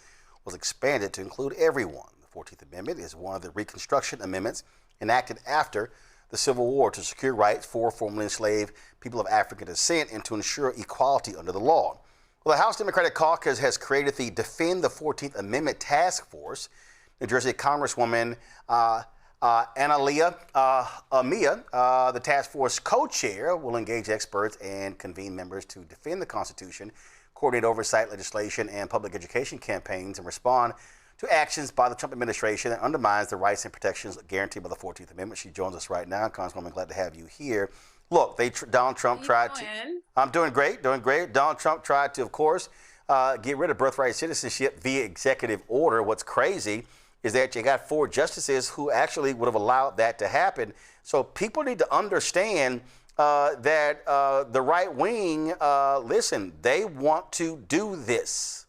was expanded to include everyone. The 14th Amendment is one of the Reconstruction Amendments enacted after the Civil War to secure rights for formerly enslaved people of African descent and to ensure equality under the law. Well, the House Democratic Caucus has created the Defend the 14th Amendment Task Force. New Jersey Congresswoman Analilia Mejia, the task force co-chair, will engage experts and convene members to defend the Constitution, coordinate oversight legislation and public education campaigns, and respond to actions by the Trump administration that undermines the rights and protections guaranteed by the 14th Amendment. She joins us right now. Congresswoman, glad to have you here. Look, Donald Trump tried to... I'm doing great. Donald Trump tried to, of course, get rid of birthright citizenship via executive order. What's crazy is that you got 4 justices who actually would have allowed that to happen. So people need to understand that the right wing, listen, they want to do this.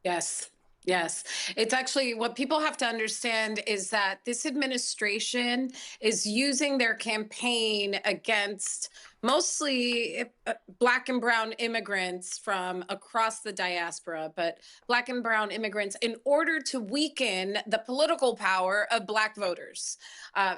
Yes. Yes. It's actually what people have to understand is that this administration is using their campaign against mostly Black and brown immigrants from across the diaspora, but Black and brown immigrants in order to weaken the political power of Black voters.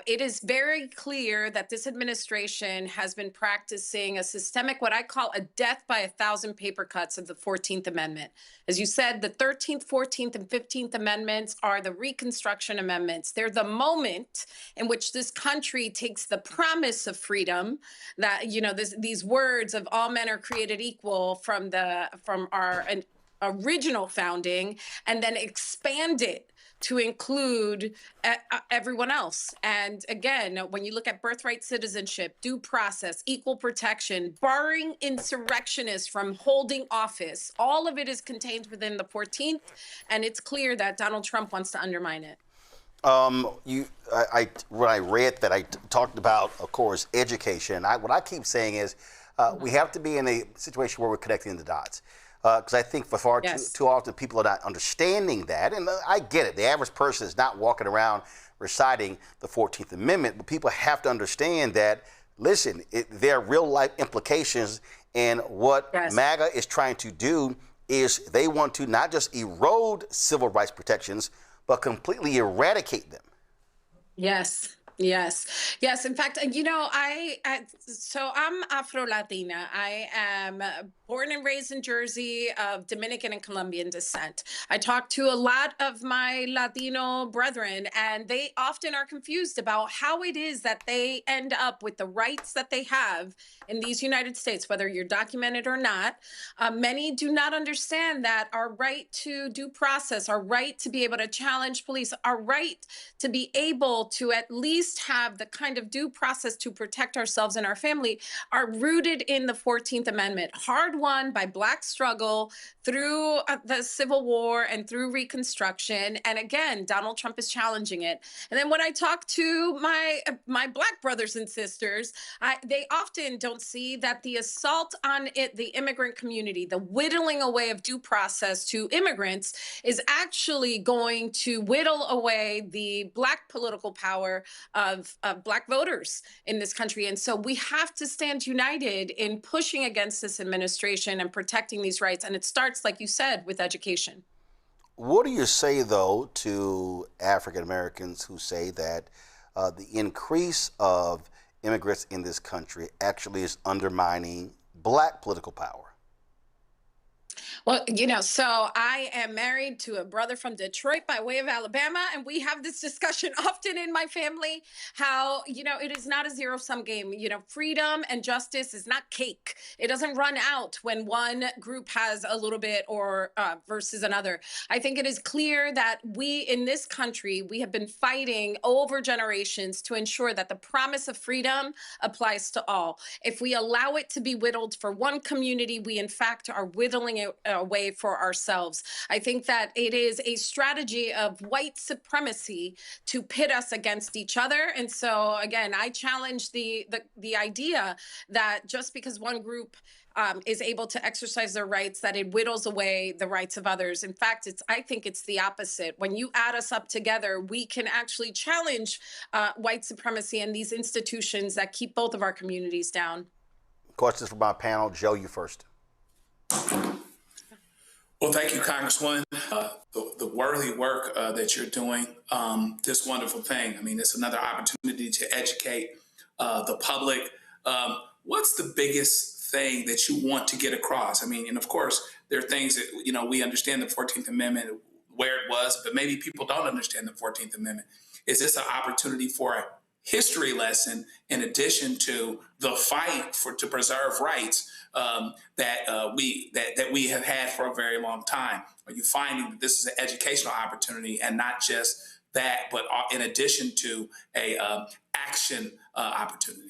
It is very clear that this administration has been practicing a systemic, what I call a death by 1,000 paper cuts of the 14th Amendment. As you said, the 13th, 14th, and 15th Amendments are the Reconstruction Amendments. They're the moment in which this country takes the promise of freedom, that, you know, these words of all men are created equal from our original founding, and then expand it to include everyone else. And again, when you look at birthright citizenship, due process, equal protection, barring insurrectionists from holding office, all of it is contained within the 14th, and it's clear that Donald Trump wants to undermine it.
When I read that, I talked about, of course, education. What I keep saying is we have to be in a situation where we're connecting the dots. Because I think for far too often people are not understanding that. And I get it. The average person is not walking around reciting the 14th Amendment. But people have to understand that, listen, there are real life implications. And what MAGA is trying to do is they want to not just erode civil rights protections, but completely eradicate them.
Yes. Yes, yes. In fact, so I'm Afro-Latina. I am born and raised in Jersey of Dominican and Colombian descent. I talk to a lot of my Latino brethren, and they often are confused about how it is that they end up with the rights that they have in these United States, whether you're documented or not. Many do not understand that our right to due process, our right to be able to challenge police, our right to be able to at least have the kind of due process to protect ourselves and our family are rooted in the 14th Amendment, hard won by Black struggle through the Civil War and through Reconstruction. And again, Donald Trump is challenging it. And then when I talk to my Black brothers and sisters, they often don't see that the assault on the immigrant community, the whittling away of due process to immigrants, is actually going to whittle away the Black political power of Black voters in this country. And so we have to stand united in pushing against this administration and protecting these rights. And it starts, like you said, with education.
What do you say, though, to African Americans who say that the increase of immigrants in this country actually is undermining Black political power?
Well, so I am married to a brother from Detroit by way of Alabama, and we have this discussion often in my family, how, it is not a zero-sum game. Freedom and justice is not cake. It doesn't run out when one group has a little bit or versus another. I think it is clear that we in this country, we have been fighting over generations to ensure that the promise of freedom applies to all. If we allow it to be whittled for one community, we in fact are whittling it away for ourselves. I think that it is a strategy of white supremacy to pit us against each other. And so, again, I challenge the idea that just because one group is able to exercise their rights, that it whittles away the rights of others. In fact, I think it's the opposite. When you add us up together, we can actually challenge white supremacy and these institutions that keep both of our communities down.
Questions from my panel. Joe, you first.
Well, thank you, Congresswoman. The worthy work that you're doing, this wonderful thing. I mean, it's another opportunity to educate the public. What's the biggest thing that you want to get across? I mean, and of course, there are things that, we understand the 14th Amendment, where it was, but maybe people don't understand the 14th Amendment. Is this an opportunity for a history lesson in addition to the fight to preserve rights that we have had for a very long time? Are you finding that this is an educational opportunity and not just that, but in addition to a action opportunity?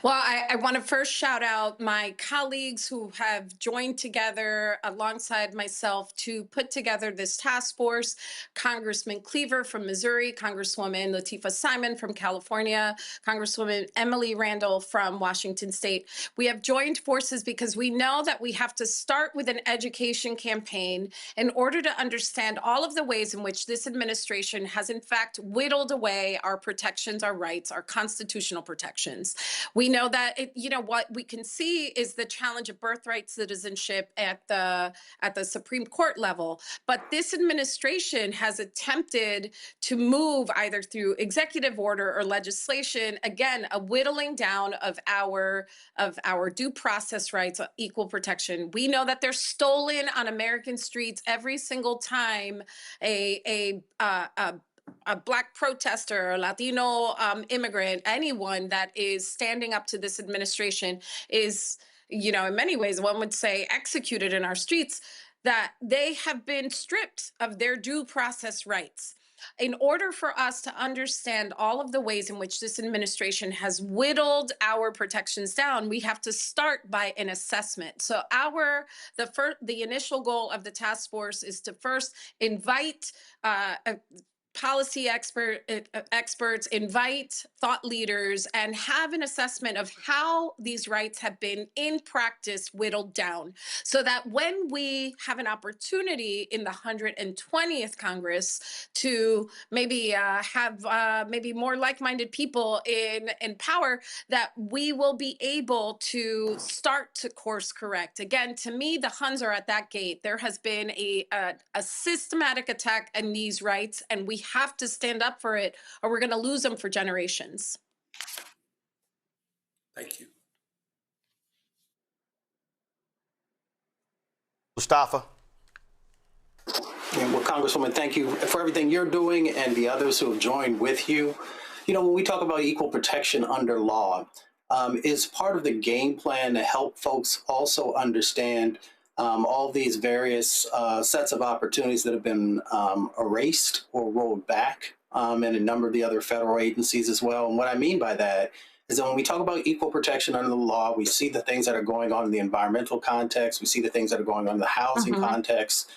Well, I want to first shout out my colleagues who have joined together alongside myself to put together this task force. Congressman Cleaver from Missouri, Congresswoman Latifah Simon from California, Congresswoman Emily Randall from Washington State. We have joined forces because we know that we have to start with an education campaign in order to understand all of the ways in which this administration has in fact whittled away our protections, our rights, our constitutional protections. We know that what we can see is the challenge of birthright citizenship at the Supreme Court level. But this administration has attempted to move either through executive order or legislation, again, a whittling down of our due process rights, equal protection. We know that they're stolen on American streets every single time a Black protester, a Latino immigrant, anyone that is standing up to this administration is, in many ways, one would say, executed in our streets, that they have been stripped of their due process rights. In order for us to understand all of the ways in which this administration has whittled our protections down, we have to start by an assessment. So the initial goal of the task force is to first invite policy experts, invite thought leaders, and have an assessment of how these rights have been in practice whittled down, so that when we have an opportunity in the 120th Congress to maybe have maybe more like-minded people in power, that we will be able to start to course correct. Again, to me, the Huns are at that gate. There has been a systematic attack on these rights, and we have to stand up for it, or we're going to lose them for generations.
Thank you.
Mustafa.
Yeah, well, Congresswoman, thank you for everything you're doing and the others who have joined with you. You know, when we talk about equal protection under law, is part of the game plan to help folks also understand all these various sets of opportunities that have been erased or rolled back in a number of the other federal agencies as well. And what I mean by that is that when we talk about equal protection under the law, we see the things that are going on in the environmental context, we see the things that are going on in the housing context,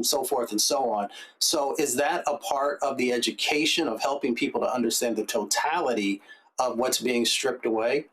so forth and so on. So is that a part of the education of helping people to understand the totality of what's being stripped away?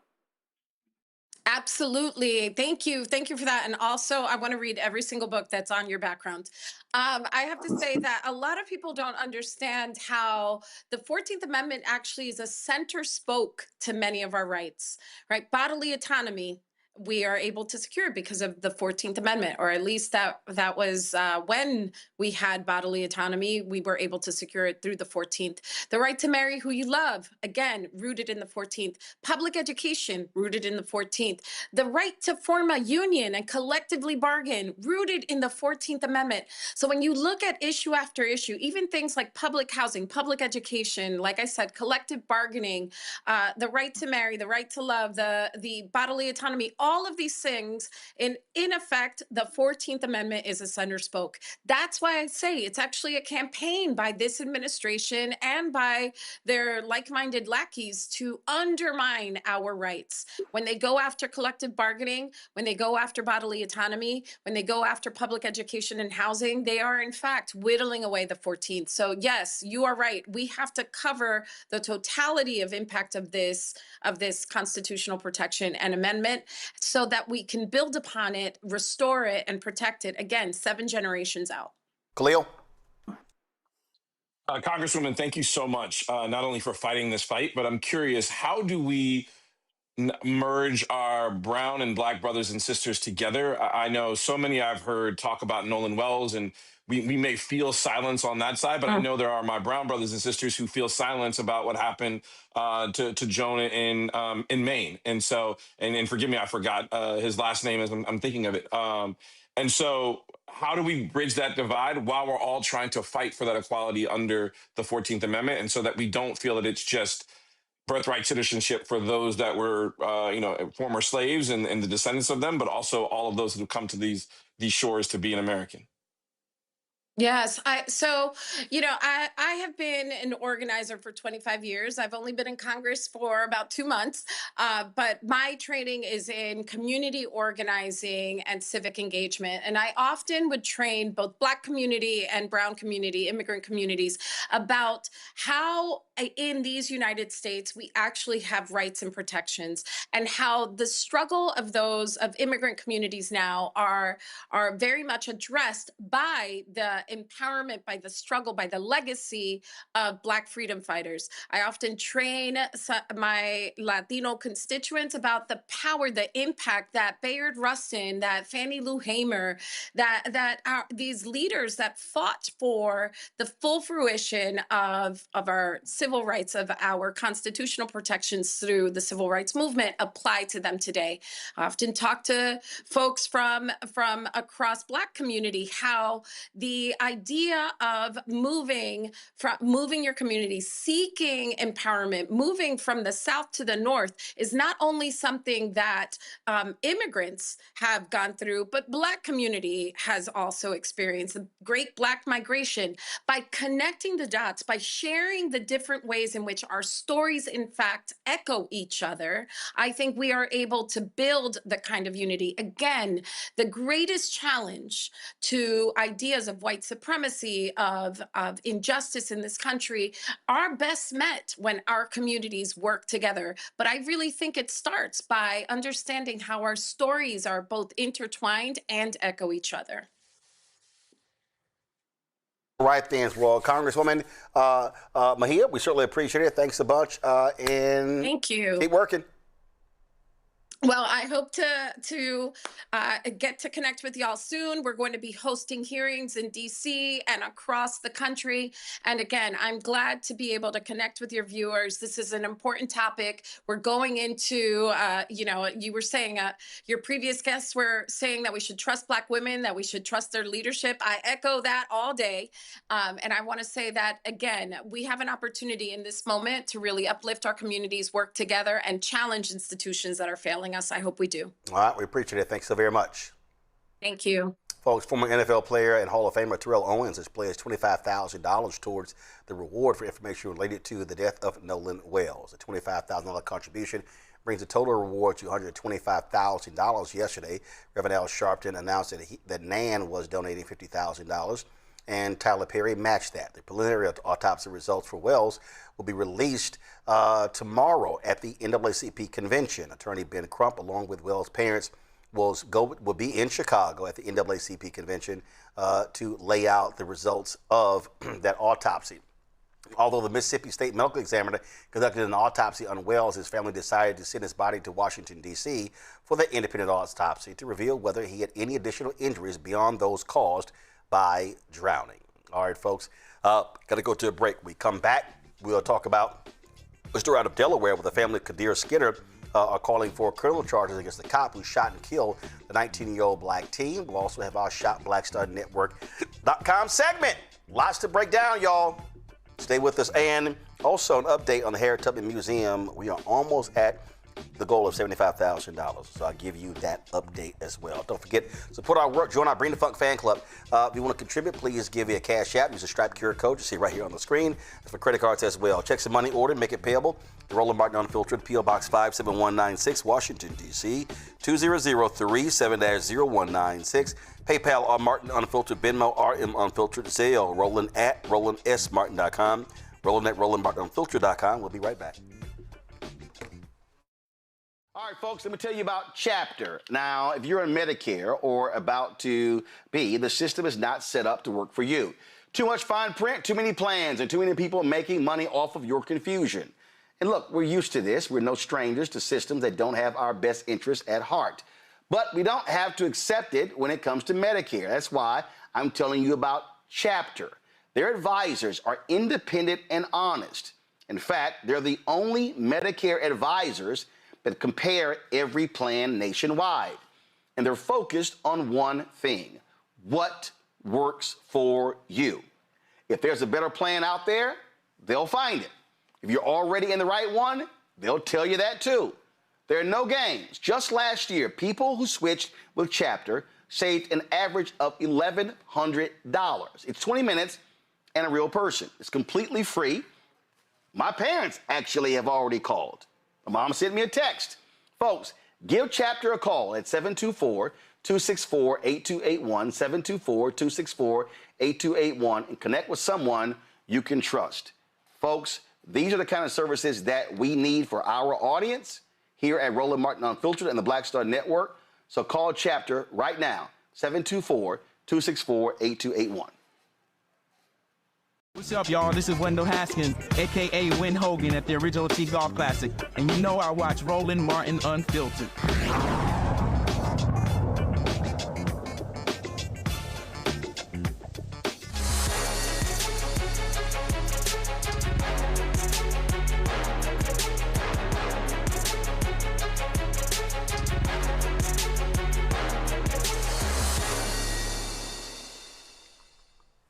Absolutely. Thank you. Thank you for that. And also, I want to read every single book that's on your background. I have to say that a lot of people don't understand how the 14th Amendment actually is a center spoke to many of our rights, right? Bodily autonomy, we are able to secure because of the 14th Amendment, or at least that was when we had bodily autonomy, we were able to secure it through the 14th. The right to marry who you love, again, rooted in the 14th. Public education, rooted in the 14th. The right to form a union and collectively bargain, rooted in the 14th Amendment. So when you look at issue after issue, even things like public housing, public education, like I said, collective bargaining, the right to marry, the right to love, the bodily autonomy, all of these things, in effect, the 14th Amendment is a center spoke. That's why I say it's actually a campaign by this administration and by their like-minded lackeys to undermine our rights. When they go after collective bargaining, when they go after bodily autonomy, when they go after public education and housing, they are in fact whittling away the 14th. So yes, you are right. We have to cover the totality of impact of this constitutional protection and amendment, so that we can build upon it, restore it, and protect it, again, 7 generations out.
Khalil?
Congresswoman, thank you so much, not only for fighting this fight, but I'm curious, how do we merge our brown and black brothers and sisters together? I know so many I've heard talk about Nolan Wells, and we may feel silence on that side, but I know there are my brown brothers and sisters who feel silence about what happened to Jonah in Maine. And so, and forgive me, I forgot his last name as I'm thinking of it. And so how do we bridge that divide while we're all trying to fight for that equality under the 14th Amendment, and so that we don't feel that it's just birthright citizenship for those that were, former slaves and the descendants of them, but also all of those who come to these shores to be an American?
Yes. I have been an organizer for 25 years. I've only been in Congress for about 2 months, but my training is in community organizing and civic engagement. And I often would train both Black community and brown community, immigrant communities, about how in these United States we actually have rights and protections, and how the struggle of those of immigrant communities now are very much addressed by the empowerment, by the struggle, by the legacy of Black freedom fighters. I often train my Latino constituents about the power, the impact that Bayard Rustin, that Fannie Lou Hamer, these leaders that fought for the full fruition of our civil rights, of our constitutional protections through the civil rights movement, apply to them today. I often talk to folks from across Black community how the idea of moving your community, seeking empowerment, moving from the South to the North is not only something that immigrants have gone through, but Black community has also experienced the great Black migration. By connecting the dots, by sharing the different ways in which our stories in fact echo each other, I think we are able to build the kind of unity. Again, the greatest challenge to ideas of white supremacy, of injustice in this country, are best met when our communities work together. But I really think it starts by understanding how our stories are both intertwined and echo each other.
Right then, well, Congresswoman Mejia, we certainly appreciate it. Thanks a bunch. And
thank you.
Keep working.
Well, I hope to get to connect with y'all soon. We're going to be hosting hearings in DC and across the country. And again, I'm glad to be able to connect with your viewers. This is an important topic. We're going into, you were saying, your previous guests were saying that we should trust Black women, that we should trust their leadership. I echo that all day. And I want to say that, again, we have an opportunity in this moment to really uplift our communities, work together, and challenge institutions that are failing us. I hope we do.
All right, we appreciate it. Thanks so very much.
Thank you.
Folks, former NFL player and Hall of Famer Terrell Owens has pledged $25,000 towards the reward for information related to the death of Nolan Wells. The $25,000 contribution brings the total reward to $125,000 yesterday. Reverend Al Sharpton announced that Nan was donating $50,000, and Tyler Perry matched that. The preliminary autopsy results for Wells will be released tomorrow at the NAACP convention. Attorney Ben Crump, along with Wells' parents, will be in Chicago at the NAACP convention to lay out the results of that autopsy. Although the Mississippi State Medical Examiner conducted an autopsy on Wells, his family decided to send his body to Washington, D.C. for the independent autopsy to reveal whether he had any additional injuries beyond those caused by drowning. All right, folks, got to go to a break. We come back, we'll talk about a story out of Delaware where the family of Kadir Skinner are calling for criminal charges against the cop who shot and killed the 19-year-old black teen. We'll also have our ShopBlackStarNetwork.com segment. Lots to break down, y'all. Stay with us. And also an update on the Harriet Tubman Museum. We are almost at the goal of $75,000. So I'll give you that update as well. Don't forget, support our work. Join our Bring the Funk fan club. If you want to contribute, please give me a cash app. Use the Stripe QR code you see right here on the screen. That's for credit cards as well. Check some money order, make it payable. The Roland Martin Unfiltered, P.O. Box 57196, Washington, D.C. 20037-0196. PayPal, R. Martin Unfiltered, Venmo, RM Unfiltered, Zelle, Roland at RolandSMartin.com, Roland at RolandMartinUnfiltered.com. We'll be right back. All right, folks, let me tell you about Chapter. Now, if you're on Medicare or about to be, the system is not set up to work for you. Too much fine print, too many plans, and too many people making money off of your confusion. And look, we're used to this. We're no strangers to systems that don't have our best interests at heart. But we don't have to accept it when it comes to Medicare. That's why I'm telling you about Chapter. Their advisors are independent and honest. In fact, they're the only Medicare advisors that compare every plan nationwide. And they're focused on one thing: what works for you. If there's a better plan out there, they'll find it. If you're already in the right one, they'll tell you that too. There are no games. Just last year, people who switched with Chapter saved an average of $1,100. It's 20 minutes and a real person. It's completely free. My parents actually have already called. My mom sent me a text. Folks, give Chapter a call at 724-264-8281, 724-264-8281, and connect with someone you can trust. Folks, these are the kind of services that we need for our audience here at Roland Martin Unfiltered and the Black Star Network. So call Chapter right now, 724-264-8281.
What's up, y'all? This is Wendell Haskins, a.k.a. Win Hogan at the Original T Golf Classic. And you know I watch Roland Martin Unfiltered.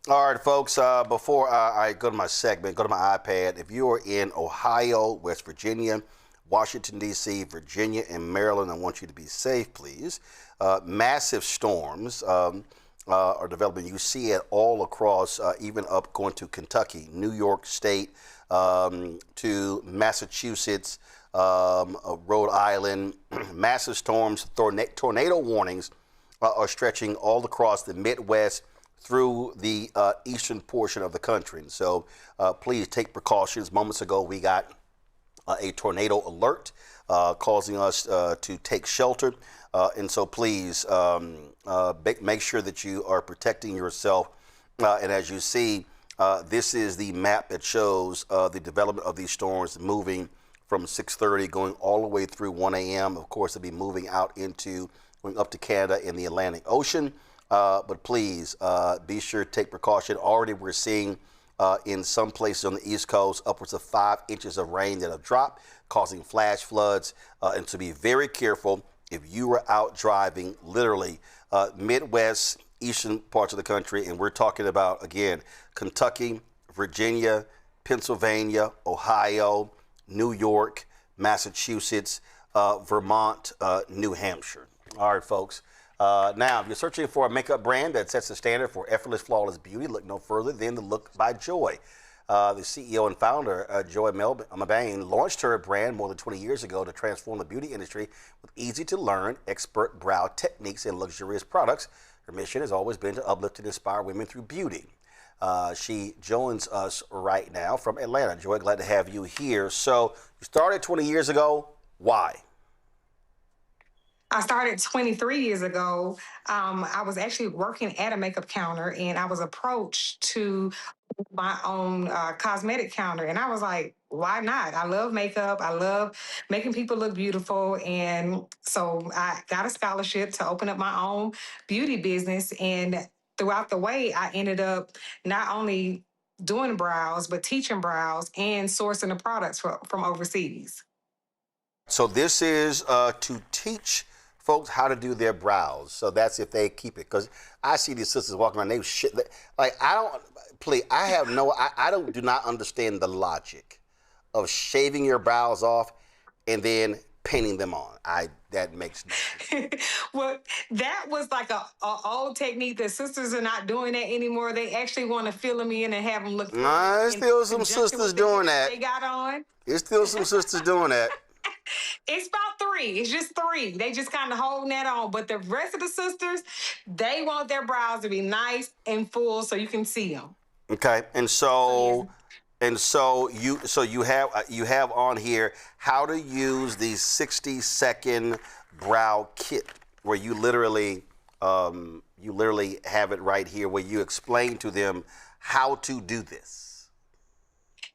All right, folks, before I go to my segment, go to my iPad. If you are in Ohio, West Virginia, Washington, D.C., Virginia, and Maryland, I want you to be safe, please. Massive storms are developing. You see it all across, even up going to Kentucky, New York State, to Massachusetts, Rhode Island. Massive storms, tornado warnings are stretching all across the Midwest through the eastern portion of the country. And so please take precautions. Moments ago, we got a tornado alert causing us to take shelter. And so please make sure that you are protecting yourself. And as you see, this is the map that shows the development of these storms moving from 6:30 going all the way through 1 a.m. Of course, it'll be moving out into, going up to Canada in the Atlantic Ocean. But please be sure to take precaution. Already we're seeing in some places on the East Coast upwards of 5 inches of rain that have dropped, causing flash floods. And to be very careful if you are out driving, literally Midwest, eastern parts of the country, and we're talking about, again, Kentucky, Virginia, Pennsylvania, Ohio, New York, Massachusetts, Vermont, New Hampshire. All right, folks. Now, if you're searching for a makeup brand that sets the standard for effortless, flawless beauty, look no further than the Look by Joy. The CEO and founder, Joy Mabane, launched her brand more than 20 years ago to transform the beauty industry with easy-to-learn, expert brow techniques and luxurious products. Her mission has always been to uplift and inspire women through beauty. She joins us right now from Atlanta. Joy, glad to have you here. So you started 20 years ago. Why?
I started 23 years ago. I was actually working at a makeup counter, and I was approached to my own cosmetic counter. And I was like, why not? I love makeup. I love making people look beautiful. And so I got a scholarship to open up my own beauty business. And throughout the way, I ended up not only doing brows, but teaching brows and sourcing the products from overseas.
So this is to teach folks how to do their brows. So that's if they keep it. Because I see these sisters walking around, they shit. Like, I do not understand the logic of shaving your brows off and then painting them on. That makes no sense.
Well, that was like a old technique. The sisters are not doing that anymore. They actually want to fill them in and have them look.
There's still some sisters doing that.
They got on.
There's still some sisters doing that.
It's about 3. It's just 3. They just kind of holding that on. But the rest of the sisters, they want their brows to be nice and full so you can see them.
Okay, and so you have on here how to use the 60-second brow kit, where you literally have it right here, where you explain to them how to do this.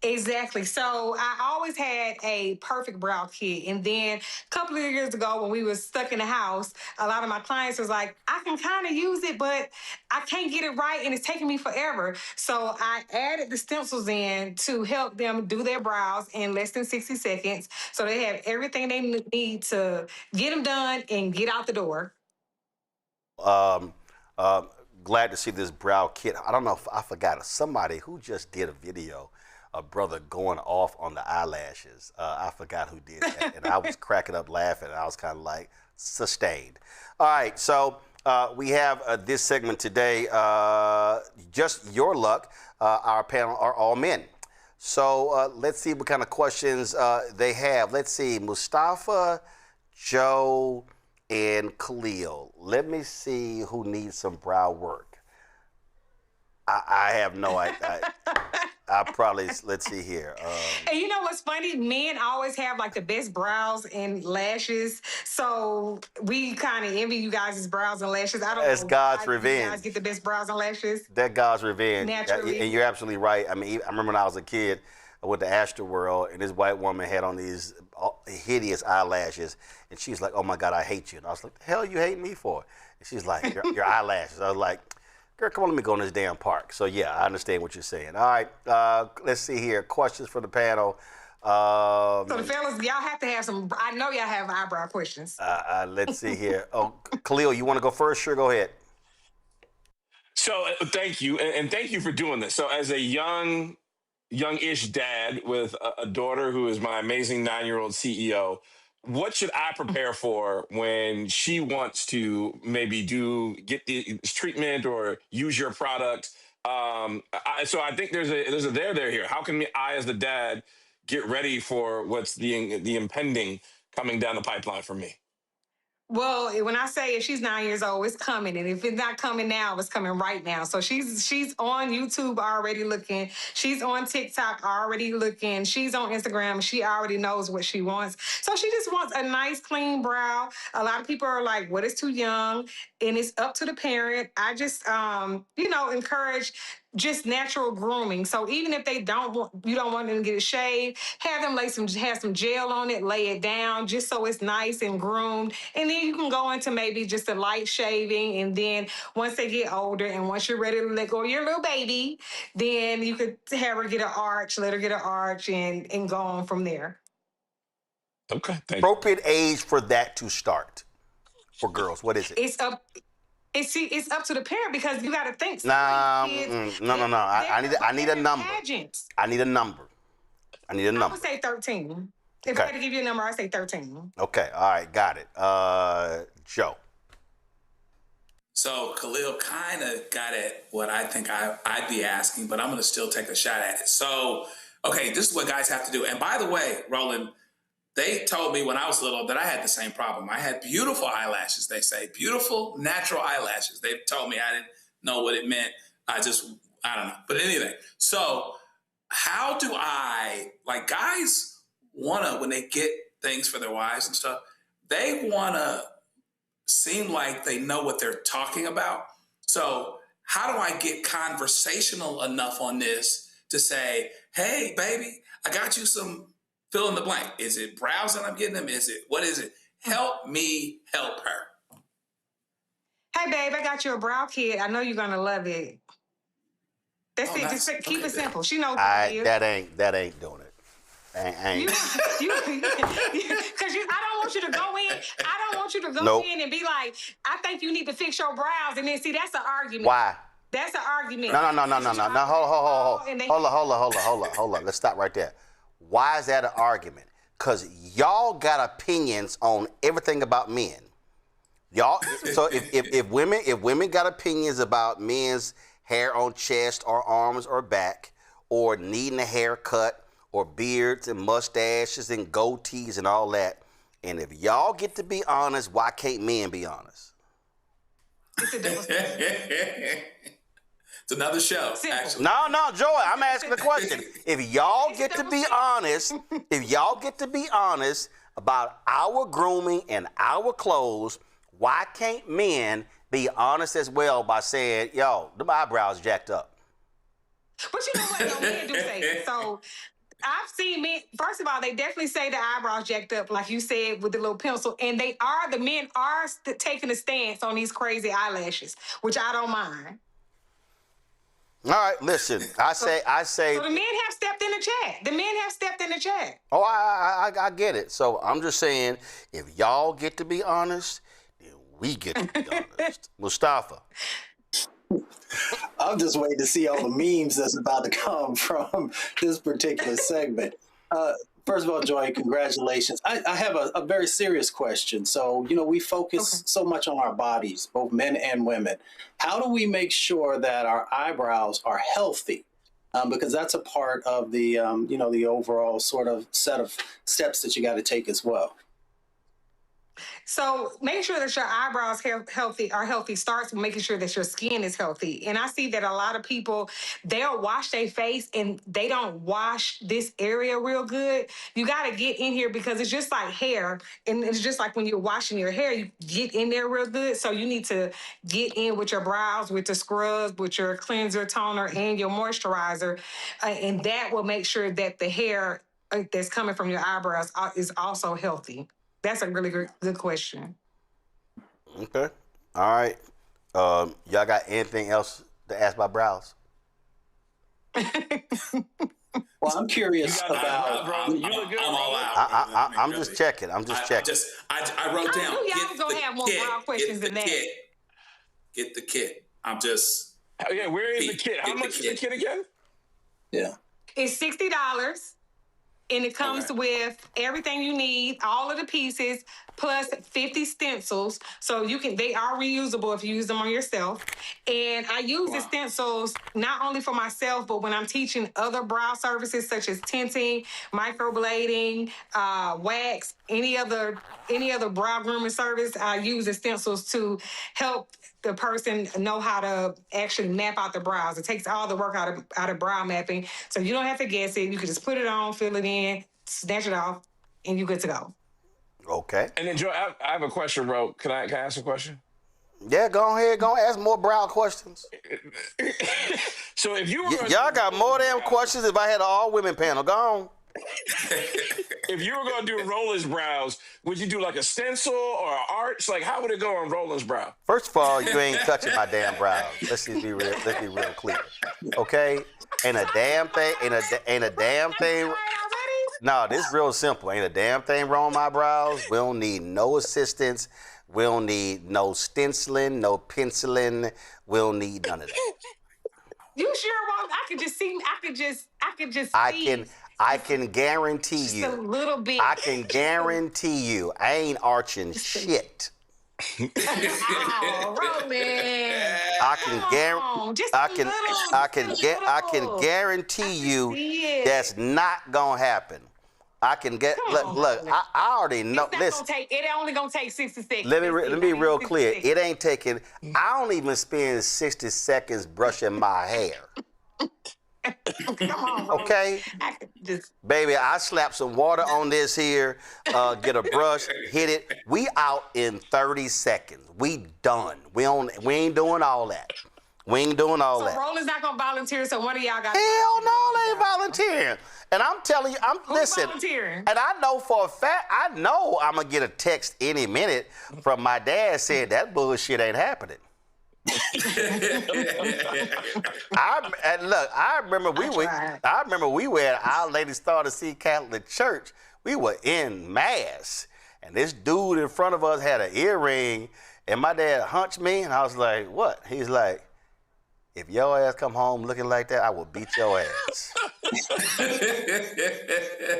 Exactly. So I always had a perfect brow kit. And then a couple of years ago when we was stuck in the house, a lot of my clients was like, I can kind of use it, but I can't get it right and it's taking me forever. So I added the stencils in to help them do their brows in less than 60 seconds. So they have everything they need to get them done and get out the door.
Glad to see this brow kit. I don't know if I forgot somebody who just did a video, a brother going off on the eyelashes. I forgot who did that. And I was cracking up laughing. And I was kind of like, sustained. All right, so we have this segment today, just your luck. Our panel are all men. So let's see what kind of questions they have. Let's see, Mustafa, Joe, and Khalil. Let me see who needs some brow work. I have no idea. I probably, let's see here.
And you know what's funny? Men always have like the best brows and lashes. So we kind of envy you guys' brows and lashes. I don't know.
That's God's revenge.
You guys get the best brows and lashes.
That's God's revenge.
Naturally.
And you're absolutely right. I mean, I remember when I was a kid, I went to Astroworld, and this white woman had on these hideous eyelashes, and she's like, oh my God, I hate you. And I was like, the hell you hate me for? And she's like, your eyelashes. I was like, girl, come on, let me go in this damn park. So yeah, I understand what you're saying. All right, let's see here. Questions for the panel.
So the fellas, y'all have to have some, I know y'all have eyebrow questions.
Let's see here. Oh, Khalil, you want to go first? Sure, go ahead.
So thank you, and thank you for doing this. So as a youngish dad with a daughter who is my amazing 9-year-old CEO, what should I prepare for when she wants to maybe get the treatment or use your product? So I think there's a there here. How can I, as the dad, get ready for what's the impending coming down the pipeline for me?
Well, when I say if she's 9 years old, it's coming. And if it's not coming now, it's coming right now. So she's on YouTube already looking. She's on TikTok already looking. She's on Instagram. She already knows what she wants. So she just wants a nice, clean brow. A lot of people are like, what is too young? And it's up to the parent. I just, encourage just natural grooming. So even if you don't want them to get it shaved, have them have some gel on it, lay it down just so it's nice and groomed. And then you can go into maybe just a light shaving. And then once they get older and once you're ready to let go of your little baby, then you could have her get an arch, let her get an arch and go on from there.
Okay.
Appropriate age for that to start for girls. What is it?
It's up to the parent because you got to think.
No. I need a number.
Pageants.
I need a number. I
would say 13. If I had to give you a number, I'd say 13.
Okay. All right. Got it. Joe.
So Khalil kind of got at what I think I'd be asking, but I'm going to still take a shot at it. So, okay, this is what guys have to do. And by the way, Roland, they told me when I was little that I had the same problem. I had beautiful eyelashes, they say. Beautiful, natural eyelashes. They told me I didn't know what it meant. I don't know. But anyway, so how do guys want to, when they get things for their wives and stuff, they want to seem like they know what they're talking about. So how do I get conversational enough on this to say, hey, baby, I got you some fill in the blank. Is it brows that I'm getting them? What is it? Help me help her.
Hey, babe, I got you a brow kit. I know you're going to love it. That's it. Nice. Just keep it simple. She knows what it is.
That ain't doing it. Ain't.
Because I don't want you to go in. I don't want you to go in and be like, I think you need to fix your brows. And then, see, that's an argument.
Why?
That's an argument.
No. Hold on. Let's stop right there. Why is that an argument? Because y'all got opinions on everything about men. Y'all. So if women got opinions about men's hair on chest or arms or back, or needing a haircut, or beards and mustaches and goatees and all that, and if y'all get to be honest, why can't men be honest?
It's another show, actually.
No, Joy, I'm asking the question. If y'all get to be honest about our grooming and our clothes, why can't men be honest as well by saying, yo, the eyebrows jacked up?
But you know what? No, men do say it. So I've seen men, first of all, they definitely say the eyebrows jacked up, like you said, with the little pencil. And the men are taking a stance on these crazy eyelashes, which I don't mind.
All right, listen, I say.
So the men have stepped in the chat.
Oh, I get it. So I'm just saying, if y'all get to be honest, then we get to be honest. Mustafa.
I'm just waiting to see all the memes that's about to come from this particular segment. First of all, Joy, congratulations. I have a very serious question. So, we focus so much on our bodies, both men and women. How do we make sure that our eyebrows are healthy? Because that's a part of the, the overall sort of set of steps that you got to take as well.
So make sure that your eyebrows are healthy starts with making sure that your skin is healthy. And I see that a lot of people, they'll wash their face and they don't wash this area real good. You got to get in here because it's just like hair. And it's just like when you're washing your hair, you get in there real good. So you need to get in with your brows, with the scrubs, with your cleanser, toner, and your moisturizer. And that will make sure that the hair that's coming from your eyebrows is also healthy. That's a really good question.
Okay. All right. Y'all got anything else to ask about brows?
Well, I'm curious about.
Bro, you look good.
I'm all out.
I'm just checking. I'm just checking.
I wrote down.
Y'all gonna have more brow questions than that.
Get the kit. I'm just.
Oh, yeah, where is the kit? How much is the kit again?
Yeah.
It's $60. And it comes with everything you need, all of the pieces, plus 50 stencils. So they are reusable if you use them on yourself. And I use the stencils not only for myself, but when I'm teaching other brow services such as tinting, microblading, wax, any other brow grooming service, I use the stencils to help the person know how to actually map out the brows. It takes all the work out of brow mapping. So you don't have to guess it. You can just put it on, fill it in, snatch it off, and you're good to go.
Okay.
And then, Joe, I have a question, bro. Can I ask a question?
Yeah, go ahead. Go ask more brow questions.
So if you were
y'all got more damn questions if I had an all-women panel. Go on.
If you were going to do Roland's brows, would you do like a stencil or an arch? Like, how would it go on Roland's brow?
First of all, you ain't touching my damn brows. Let's just be real. Let's be real clear, okay? Ain't a damn thing. Ain't a damn thing. No, this is real simple. Ain't a damn thing wrong with my brows. We don't need no assistance. We don't need no stenciling, no penciling. We don't need none of that.
You sure won't? I could just see.
I can guarantee you.
Just a little bit.
I can guarantee you. I ain't arching shit.
Oh, Roland.
I can guarantee you that's not gonna happen. I can get look. I already know. Listen,
it only gonna take 60 seconds.
Let me be real clear. It ain't taking. I don't even spend 60 seconds brushing my hair.
Come on,
okay. Baby, I slap some water on this here. Get a brush, hit it. We out in 30 seconds. We done. We ain't doing all that. We ain't doing all that.
So Roland's not gonna volunteer. So one of y'all got.
Hell no, they ain't volunteering. And I'm telling you,
Who's volunteering?
And I know for a fact, I know I'm gonna get a text any minute from my dad saying that bullshit ain't happening. I remember we were at Our Lady Star to See Catholic Church. We were in mass, and this dude in front of us had an earring, and my dad hunched me, and I was like, "What?" He's like, "If your ass come home looking like that, I will beat your ass."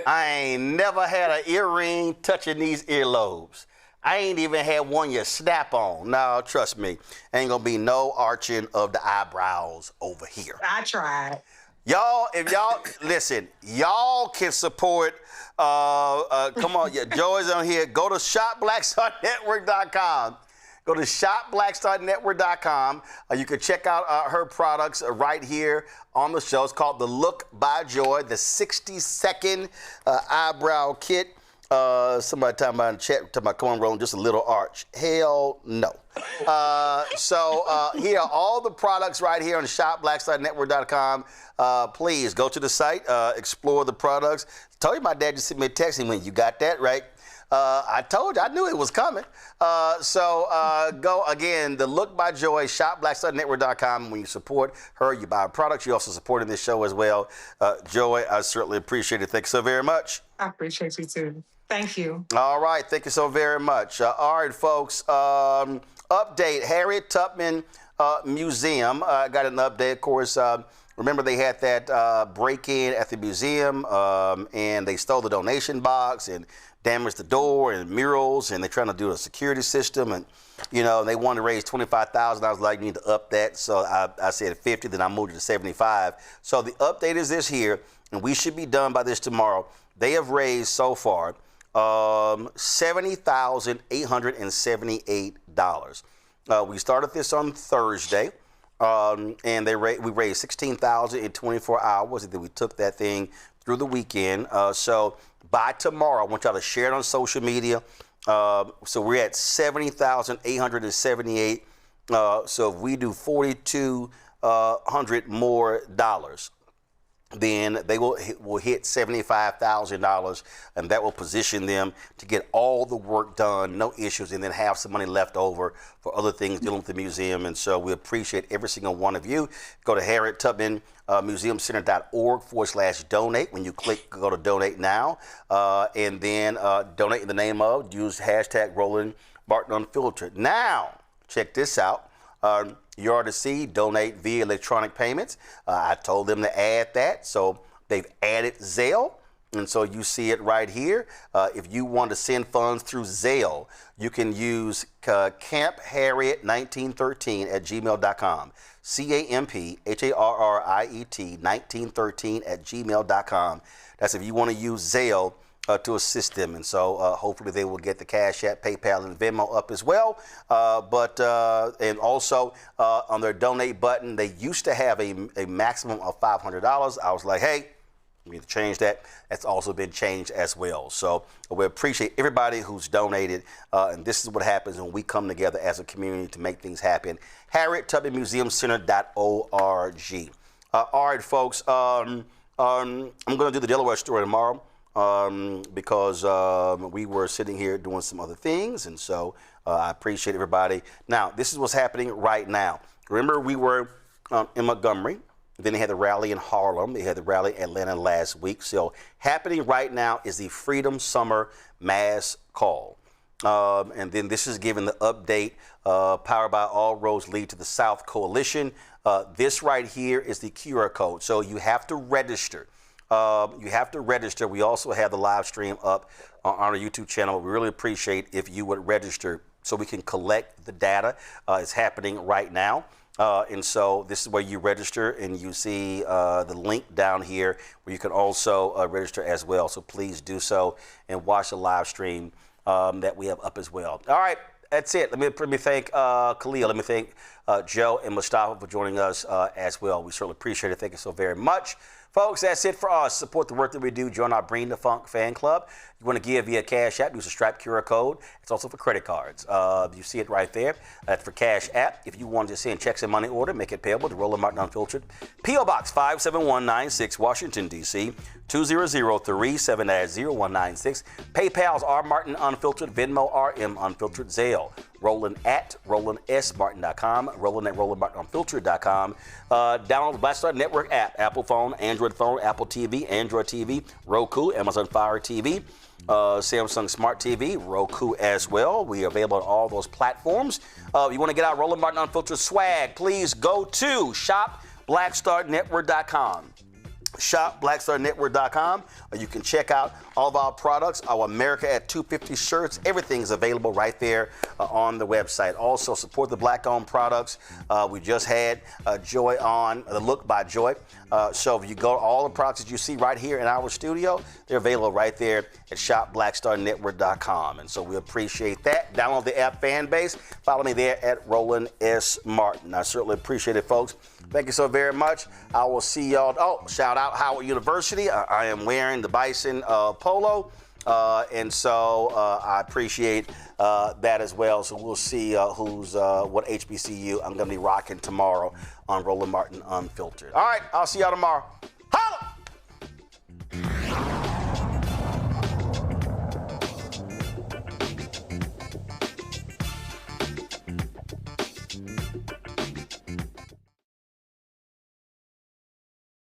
I ain't never had an earring touching these earlobes. I ain't even had one you snap on. No, trust me. Ain't gonna be no arching of the eyebrows over here.
I tried.
Y'all, if y'all, listen, y'all can support, come on, Joy's on here. Go to shopblackstarnetwork.com. Go to shopblackstarnetwork.com. You can check out her products right here on the show. It's called The Look by Joy, the 60-second eyebrow kit. Somebody talking about in the chat, talking about cornrow and just a little arch. Hell no. Here are all the products right here on shopblackstarnetwork.com. Please go to the site, explore the products. Told you my dad just sent me a text. He went, "You got that right?" I told you, I knew it was coming. Go again, The Look by Joy, shopblackstarnetwork.com. When you support her, you buy products. You also supporting this show as well. Joy, I certainly appreciate it. Thank you so very much.
I appreciate you too. Thank you.
All right, thank you so very much. All right, folks. Update: Harriet Tubman Museum. Got an update, of course. Remember they had that break-in at the museum, and they stole the donation box and damaged the door and murals, and they're trying to do a security system, and they wanted to raise $25,000. I was like, you need to up that. So I said 50, then I moved it to 75. So the update is this here, and we should be done by this tomorrow. They have raised so far $70,878. We started this on Thursday, and we raised $16,000 in 24 hours, and then we took that thing through the weekend. So by tomorrow, I want y'all to share it on social media. So we're at $70,878. So if we do $4,200 more dollars, then they will hit $75,000, and that will position them to get all the work done, no issues, and then have some money left over for other things dealing with the museum. And so we appreciate every single one of you. Go to Harriet Tubman museumcenter.org/donate. When you click, go to donate now, and then donate in the name of, use hashtag Roland Martin Unfiltered. Now, check this out. You already see donate via electronic payments. I told them to add that, so they've added Zelle, and so you see it right here. If you want to send funds through Zelle, you can use campharriet1913@gmail.com. campharriet1913@gmail.com. That's if you want to use Zelle to assist them, and so hopefully they will get the Cash App, PayPal, and Venmo up as well. And also on their donate button, they used to have a maximum of $500. I was like, hey, we need to change that. That's also been changed as well. So we appreciate everybody who's donated, and this is what happens when we come together as a community to make things happen. Harriet Tubman Museum Center.org. All right, folks. I'm going to do the Delaware story tomorrow because we were sitting here doing some other things, and so I appreciate everybody. Now, this is what's happening right now. Remember, we were in Montgomery. Then they had the rally in Harlem. They had the rally in Atlanta last week. So happening right now is the Freedom Summer Mass Call. And then this is given the update, powered by All Roads Lead to the South Coalition. This right here is the QR code. So you have to register. We also have the live stream up on our YouTube channel. We really appreciate if you would register so we can collect the data. It's happening right now. And so this is where you register, and you see the link down here where you can also register as well. So please do so and watch the live stream that we have up as well. All right, that's it. Let me thank Khalil. Let me thank Joe and Mustafa for joining us as well. We certainly appreciate it. Thank you so very much. Folks, that's it for us. Support the work that we do. Join our Bring the Funk fan club. You want to give via Cash App, use the Stripe QR code. It's also for credit cards. You see it right there. That's for Cash App. If you want to send checks and money order, make it payable to Roland Martin Unfiltered. P.O. Box 57196, Washington, D.C. 20037-0196. PayPal's R Martin Unfiltered. Venmo RM Unfiltered. Zelle. Roland at RolandSMartin.com. Roland at RolandMartinUnfiltered.com. Download the Black Star Network app. Apple phone, Android phone, Apple TV, Android TV, Roku, Amazon Fire TV, Samsung Smart TV, Roku as well. We are available on all those platforms. If you want to get our Roland Martin Unfiltered swag, please go to shopblackstarnetwork.com. shopblackstarnetwork.com. You can check out all of our products, our America at 250 shirts. Everything is available right there on the website. Also, support the Black-owned products. We just had Joy on, the Look by Joy. So if you go to all the products that you see right here in our studio, they're available right there at shopblackstarnetwork.com. And so we appreciate that. Download the app Fanbase. Follow me there at Roland S. Martin. I certainly appreciate it, folks. Thank you so very much. I will see y'all. Oh, shout out Howard University. I am wearing the Bison polo. And so I appreciate that as well. So we'll see what HBCU I'm going to be rocking tomorrow on Roland Martin Unfiltered. All right, I'll see y'all tomorrow.